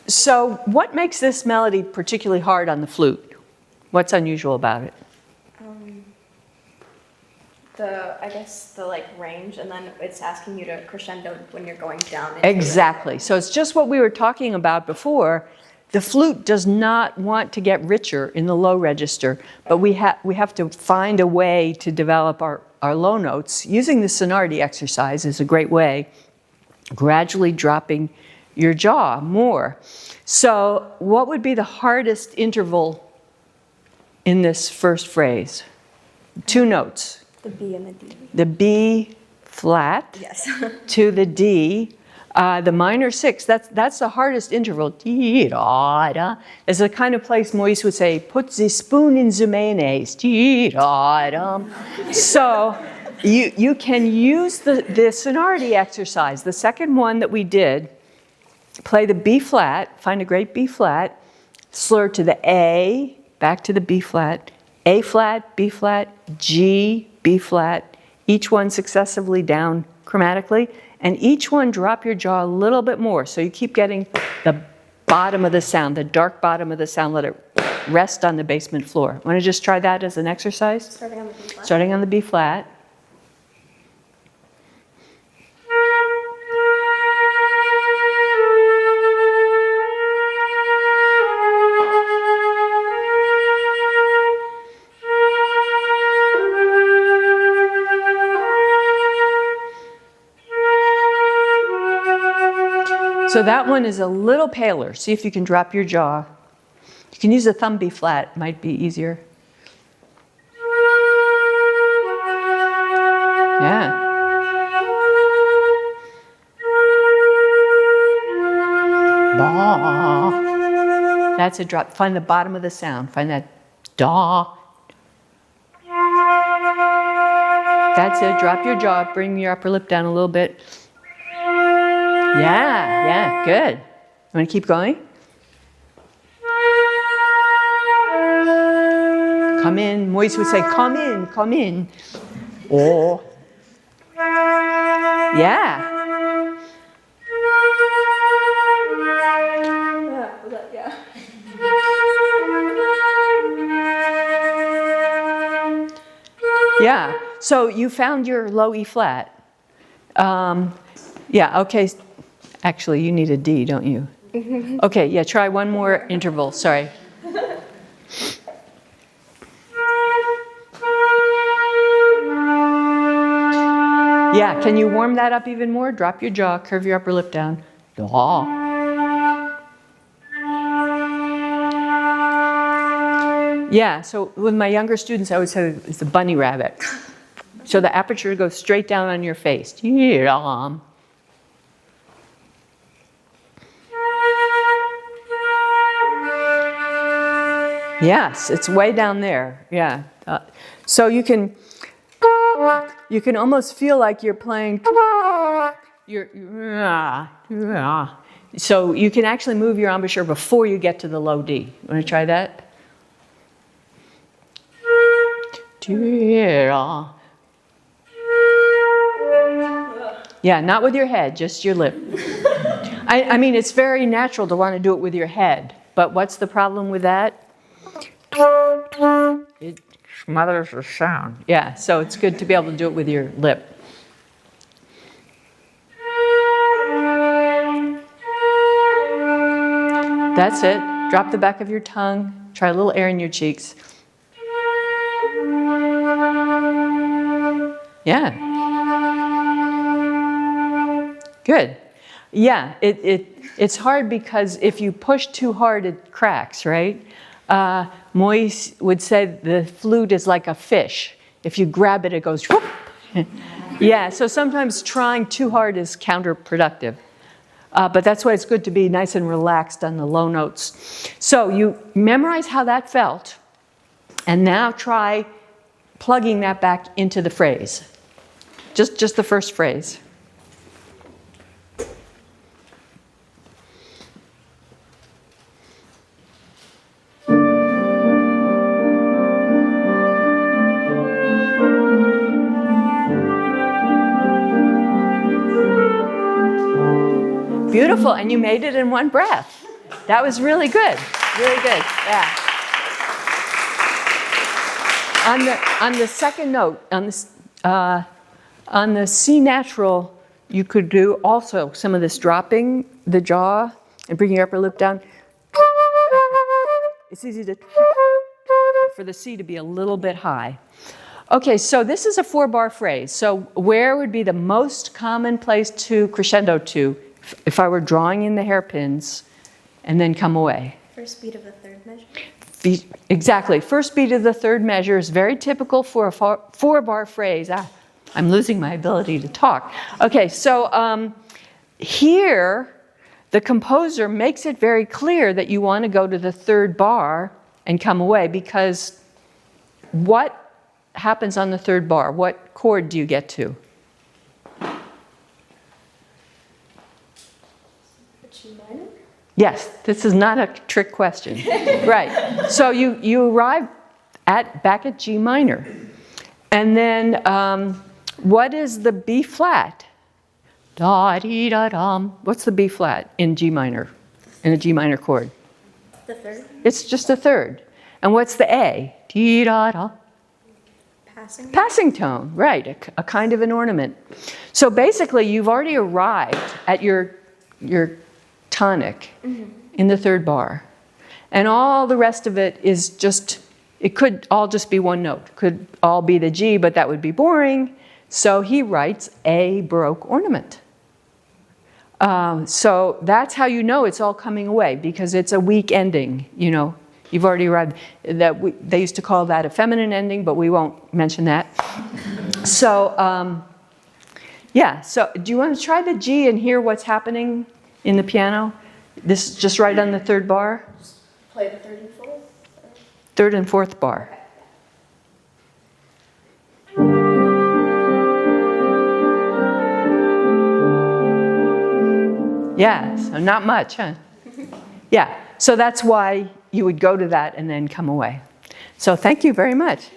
So what makes this melody particularly hard on the flute? What's unusual about it? I guess the range, and then it's asking you to crescendo when you're going down. Exactly. So it's just what we were talking about before. The flute does not want to get richer in the low register, but we have to find a way to develop our low notes. Using the sonority exercise is a great way. Gradually dropping your jaw more. So what would be the hardest interval in this first phrase? 2 notes. The B and the D. The B flat Yes. to the D. The minor 6, that's the hardest interval. Dee, da, da. It's the kind of place Moyse would say, put the spoon in the mayonnaise. Dee, da, da. So you can use the sonority exercise, the second one that we did. Play the B flat, find a great B flat, slur to the A, back to the B flat, A flat, B flat, G, B flat, each one successively down chromatically, and each one drop your jaw a little bit more, so you keep getting the bottom of the sound, the dark bottom of the sound, let it rest on the basement floor. Want to just try that as an exercise? Starting on the B flat. Starting on the B flat. So that one is a little paler. See if you can drop your jaw. You can use a thumb B flat, might be easier. Yeah. Da. That's a drop. Find the bottom of the sound. Find that da. That's it. Drop your jaw. Bring your upper lip down a little bit. Yeah, good. You want to keep going? Come in. Moyse would say, come in. Oh. Yeah. Yeah. Yeah. So you found your low E flat. Yeah, okay. Actually, you need a D, don't you? Okay, yeah, try one more interval. Sorry. Yeah, can you warm that up even more? Drop your jaw, curve your upper lip down. Yeah, so with my younger students, I would say it's the bunny rabbit. So the aperture goes straight down on your face. Yes, it's way down there. Yeah. So you can almost feel like you're playing. So you can actually move your embouchure before you get to the low D. Want to try that? Yeah, not with your head, just your lip. I mean, it's very natural to want to do it with your head, but what's the problem with that? It smothers the sound. Yeah, so it's good to be able to do it with your lip. That's it. Drop the back of your tongue. Try a little air in your cheeks. Yeah. Good. Yeah, it's hard because if you push too hard, it cracks, right? Moyse would say the flute is like a fish. If you grab it, it goes whoop. Yeah, so sometimes trying too hard is counterproductive. But that's why it's good to be nice and relaxed on the low notes. So you memorize how that felt, and now try plugging that back into the phrase. Just the first phrase. Beautiful, and you made it in one breath. That was really good, really good. Yeah. On the second note, on the C natural, you could do also some of this dropping the jaw and bringing your upper lip down. It's easy for the C to be a little bit high. Okay, so this is a 4-bar phrase. So where would be the most common place to crescendo to if I were drawing in the hairpins and then come away? First beat of the third measure. Exactly. First beat of the third measure is very typical for a 4-bar phrase. I'm losing my ability to talk. Okay, so here the composer makes it very clear that you want to go to the third bar and come away, because what happens on the third bar? What chord do you get to? Yes, this is not a trick question. Right. So you arrive back at G minor. And then what is the B flat? Da-dee-da-dum. What's the B flat in G minor, in a G minor chord? The third. It's just a third. And what's the A? Dee-da-da. Passing. Passing tone, right, a kind of an ornament. So basically you've already arrived at your tonic in the third bar. And all the rest of it is just, it could all just be one note. Could all be the G, but that would be boring. So he writes a Baroque ornament. So that's how you know it's all coming away, because it's a weak ending, you know. You've already arrived. They used to call that a feminine ending, but we won't mention that. So, yeah, so do you want to try the G and hear what's happening in the piano? This is just right on the third bar. Play the third and fourth. Third and fourth bar. Yeah, so not much, huh? Yeah, so that's why you would go to that and then come away. So thank you very much.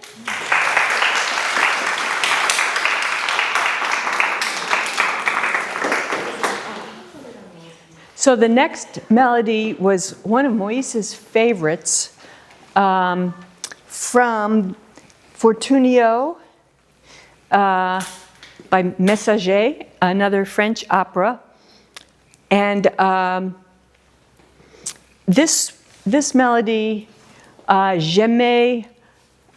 So the next melody was one of Moyse's favorites, from Fortunio by Messager, another French opera. And this melody, J'aimais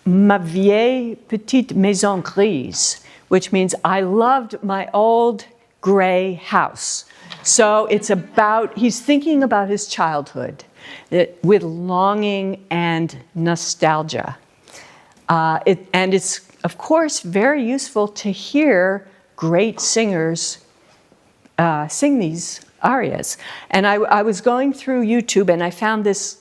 ma vieille petite maison grise, which means I loved my old gray house. So it's about, he's thinking about his childhood with longing and nostalgia. And it's, of course, very useful to hear great singers sing these arias. And I was going through YouTube and I found this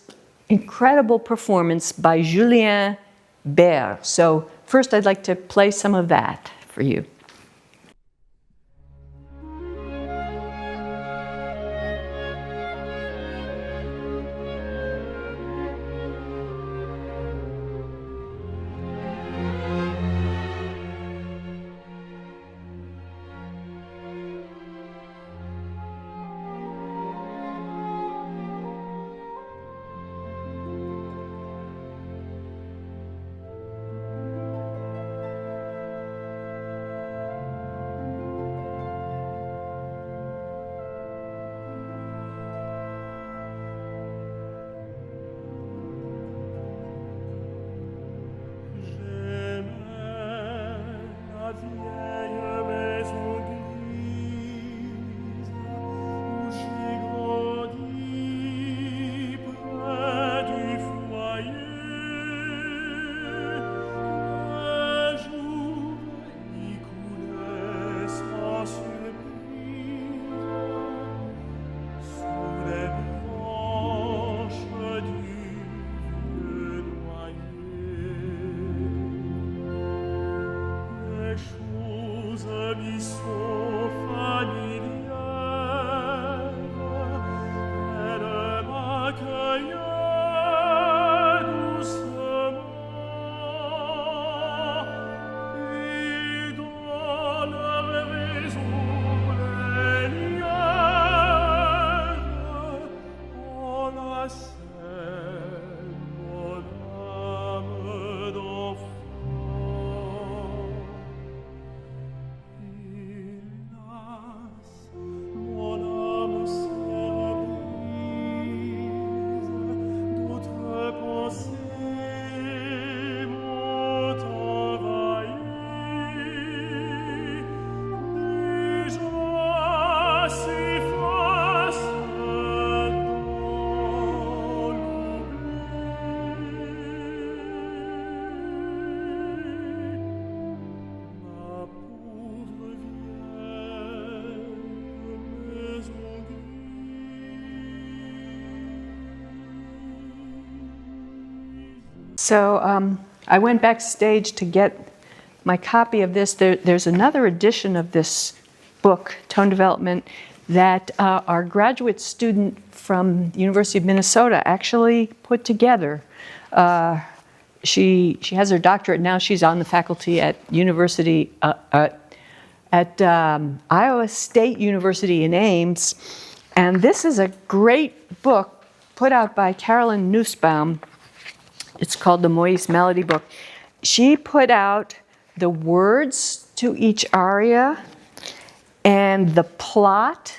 incredible performance by Julia Bogorad. So first I'd like to play some of that for you. So I went backstage to get my copy of this. There's another edition of this book, Tone Development, that our graduate student from the University of Minnesota actually put together. She has her doctorate now. She's on the faculty at Iowa State University in Ames. And this is a great book put out by Carolyn Nussbaum. It's called the Moyse Melody Book. She put out the words to each aria and the plot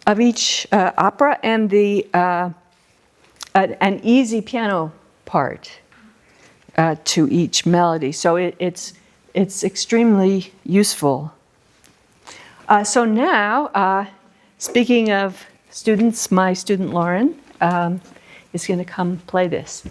of each opera and the an easy piano part to each melody. So it's extremely useful. So now, speaking of students, my student Lauren is going to come play this.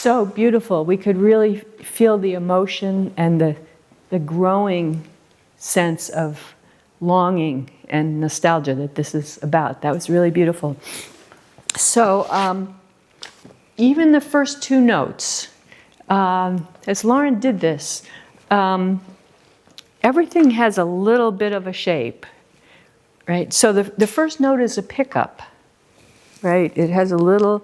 so beautiful. We could really feel the emotion and the growing sense of longing and nostalgia that this is about. That was really beautiful. So even the first two notes, as Lauren did this, everything has a little bit of a shape, right? So the first note is a pickup, right? It has a little,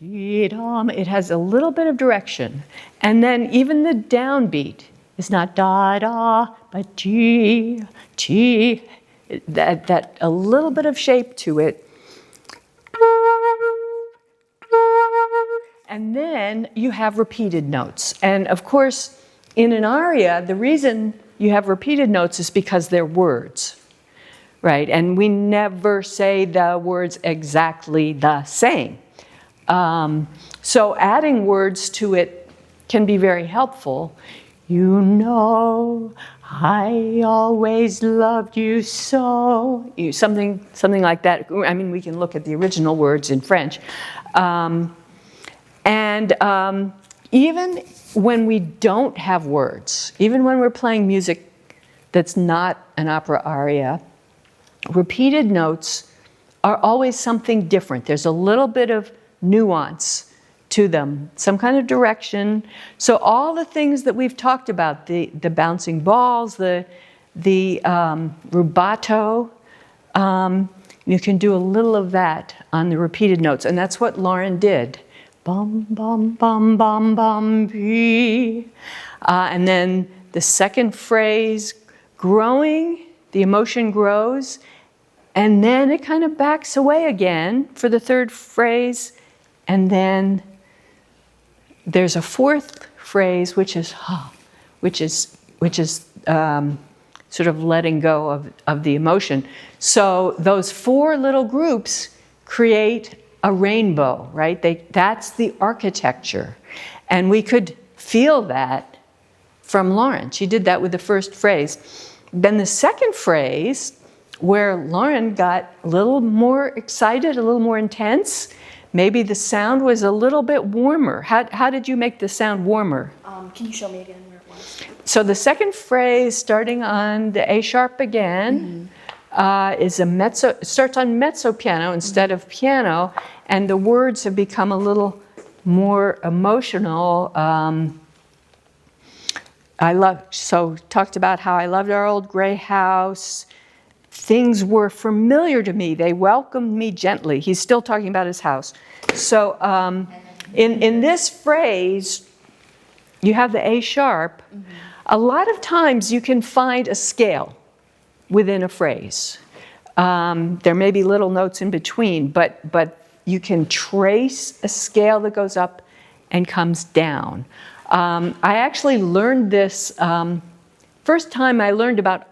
it has a little bit of direction. And then even the downbeat is not da-da, but G, G, that a little bit of shape to it. And then you have repeated notes. And of course, in an aria, the reason you have repeated notes is because they're words, right? And we never say the words exactly the same. So adding words to it can be very helpful. You know, I always loved you so. Something like that. I mean, we can look at the original words in French. Even when we don't have words, even when we're playing music that's not an opera aria, repeated notes are always something different. There's a little bit of nuance to them, some kind of direction. So all the things that we've talked about, the bouncing balls, the rubato, you can do a little of that on the repeated notes. And that's what Lauren did. Bum, bum, bum, bum, bum, bee. And then the second phrase, growing, the emotion grows, and then it kind of backs away again for the third phrase, and then there's a fourth phrase, which is sort of letting go of the emotion. So those four little groups create a rainbow, right? That's the architecture. And we could feel that from Lauren. She did that with the first phrase. Then the second phrase, where Lauren got a little more excited, a little more intense, maybe the sound was a little bit warmer. How did you make the sound warmer? Can you show me again where it was? So the second phrase, starting on the A sharp again, is a mezzo. Starts on mezzo piano instead of piano, and the words have become a little more emotional. Talked about how I loved our old gray house. Things were familiar to me. They welcomed me gently. He's still talking about his house. So in this phrase, you have the A sharp. A lot of times you can find a scale within a phrase. There may be little notes in between, but you can trace a scale that goes up and comes down. I actually learned this, first time I learned about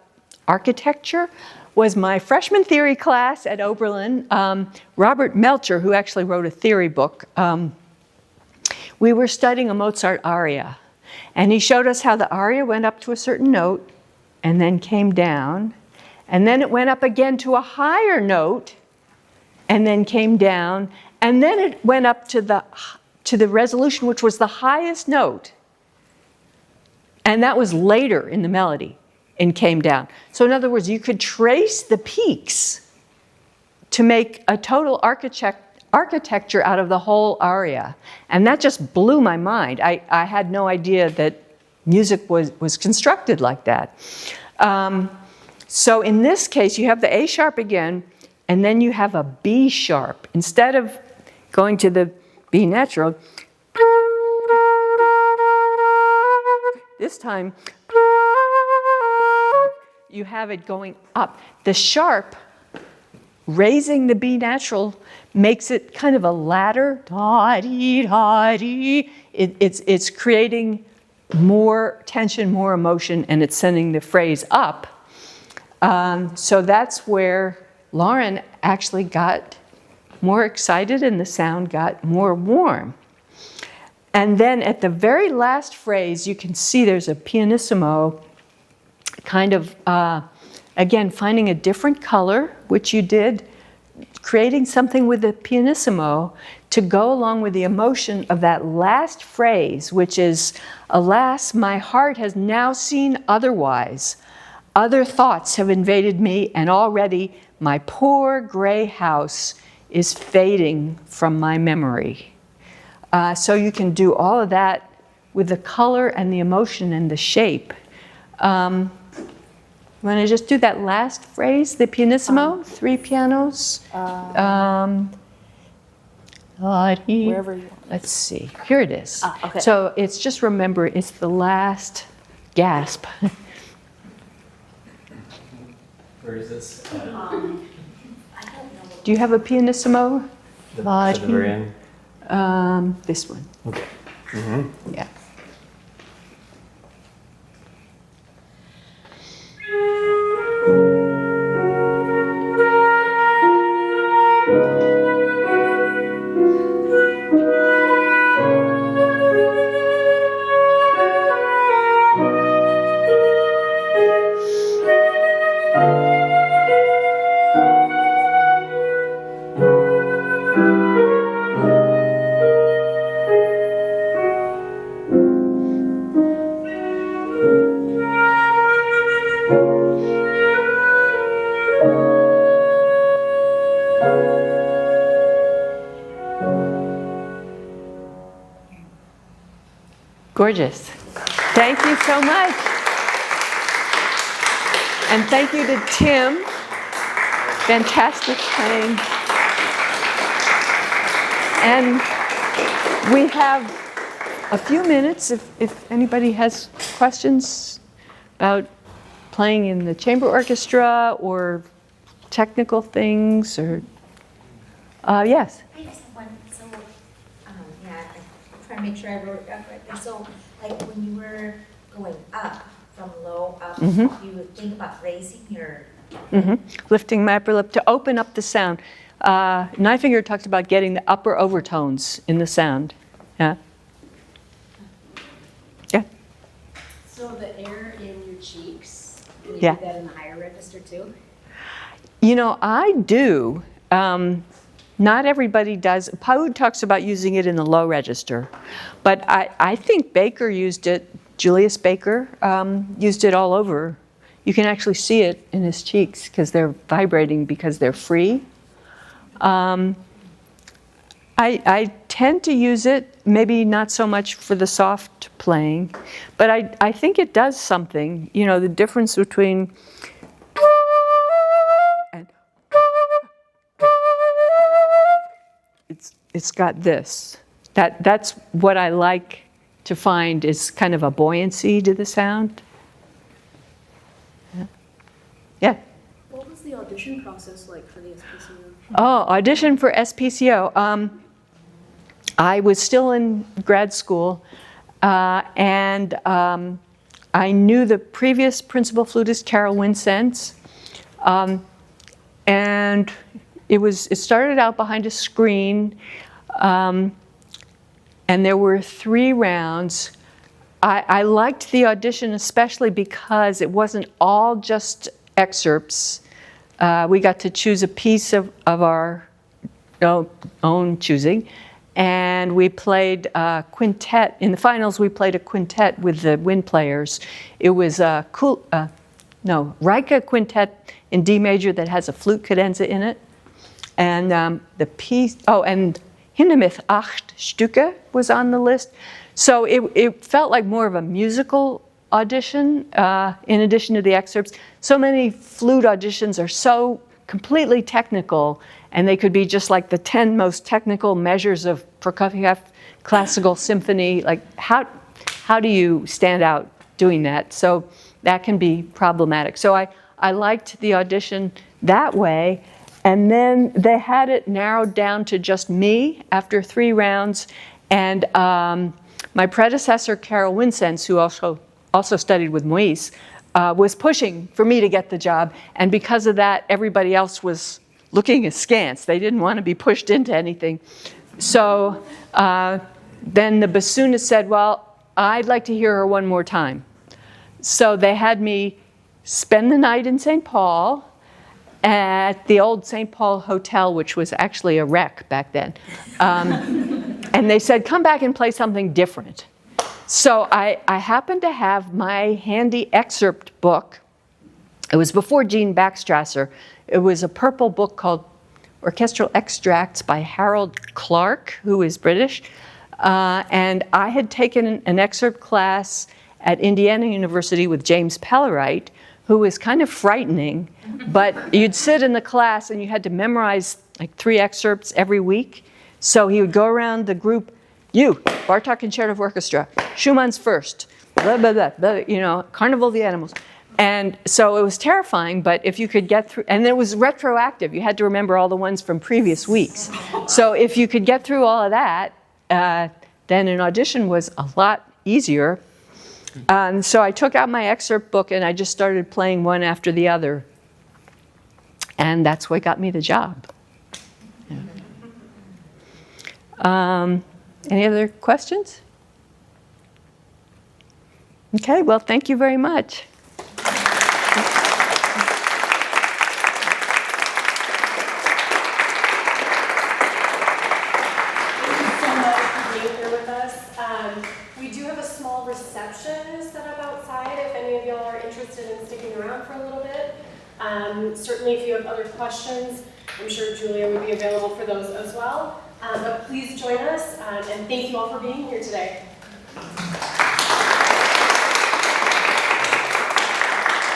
architecture was my freshman theory class at Oberlin. Robert Melcher, who actually wrote a theory book, we were studying a Mozart aria. And he showed us how the aria went up to a certain note and then came down. And then it went up again to a higher note and then came down. And then it went up to the resolution, which was the highest note. And that was later in the melody and came down. So in other words, you could trace the peaks to make a total architecture out of the whole aria. And that just blew my mind. I had no idea that music was constructed like that. So in this case, you have the A sharp again, and then you have a B sharp. Instead of going to the B natural, this time, you have it going up. The sharp, raising the B natural, makes it kind of a ladder. It's creating more tension, more emotion, and it's sending the phrase up. So that's where Lauren actually got more excited and the sound got more warm. And then at the very last phrase, you can see there's a pianissimo, kind of, again, finding a different color, which you did creating something with the pianissimo to go along with the emotion of that last phrase, which is, alas, my heart has now seen otherwise. Other thoughts have invaded me, and already my poor gray house is fading from my memory. So you can do all of that with the color and the emotion and the shape. Want to just do that last phrase, the pianissimo, 3 pianos? Wherever you want. Let's see. Here it is. Okay. So it's just remember, it's the last gasp. Where is this? I don't know. Do you have a pianissimo? At the very end. This one. Okay. Yeah. Gorgeous. Thank you so much. And thank you to Tim. Fantastic playing. And we have a few minutes if anybody has questions about playing in the chamber orchestra or technical things or yes. I just have one. So, yeah, I'm trying to make sure I wrote it up right there. So, like when you were going up, from low up, you would think about raising your. Lifting my upper lip to open up the sound. Nightfinger talks about getting the upper overtones in the sound. Yeah. Yeah. So the air in your cheeks, can you Yeah. do that in the higher register too? You know, I do. Not everybody does. Paud talks about using it in the low register. But I think Baker used it, Julius Baker, used it all over. You can actually see it in his cheeks because they're vibrating because they're free. I tend to use it, maybe not so much for the soft playing, but I think it does something. You know, the difference between and it's got this. That's what I like to find is kind of a buoyancy to the sound. Yeah. What was the audition process like for the SPCO? Oh, audition for SPCO. I was still in grad school, and I knew the previous principal flutist, Carol Winsence, and it started out behind a screen, and there were 3 rounds. I liked the audition especially because it wasn't all just excerpts. We got to choose a piece of our own choosing, and we played a quintet. In the finals, we played a quintet with the wind players. It was a Reika quintet in D major that has a flute cadenza in it, and the piece. Oh, and Hindemith 8 Stücke was on the list. So it felt like more of a musical audition in addition to the excerpts. So many flute auditions are so completely technical, and they could be just like the 10 most technical measures of Prokofiev classical symphony. Like how do you stand out doing that? So that can be problematic. So I liked the audition that way. And then they had it narrowed down to just me after 3 rounds. And my predecessor, Carol Winsence, who also studied with Moyse, was pushing for me to get the job. And because of that, everybody else was looking askance. They didn't want to be pushed into anything. So then the bassoonist said, well, I'd like to hear her one more time. So they had me spend the night in St. Paul, at the old St. Paul Hotel, which was actually a wreck back then. And they said, come back and play something different. So I happened to have my handy excerpt book. It was before Jean Backstrasser. It was a purple book called Orchestral Extracts by Harold Clark, who is British. And I had taken an excerpt class at Indiana University with James Pellerite, who was kind of frightening, but you'd sit in the class and you had to memorize like 3 excerpts every week. So he would go around the group, you, Bartok Concerto for Orchestra, Schumann's First, blah, blah, blah, blah, Carnival of the Animals. And so it was terrifying, but if you could get through, and it was retroactive, you had to remember all the ones from previous weeks. So if you could get through all of that, then an audition was a lot easier. So I took out my excerpt book and I just started playing one after the other. And that's what got me the job. Yeah. Any other questions? Okay, well, thank you very much. We do have a small reception set up outside if any of y'all are interested in sticking around for a little bit. Certainly if you have other questions, I'm sure Julia would be available for those as well. But please join us, and thank you all for being here today.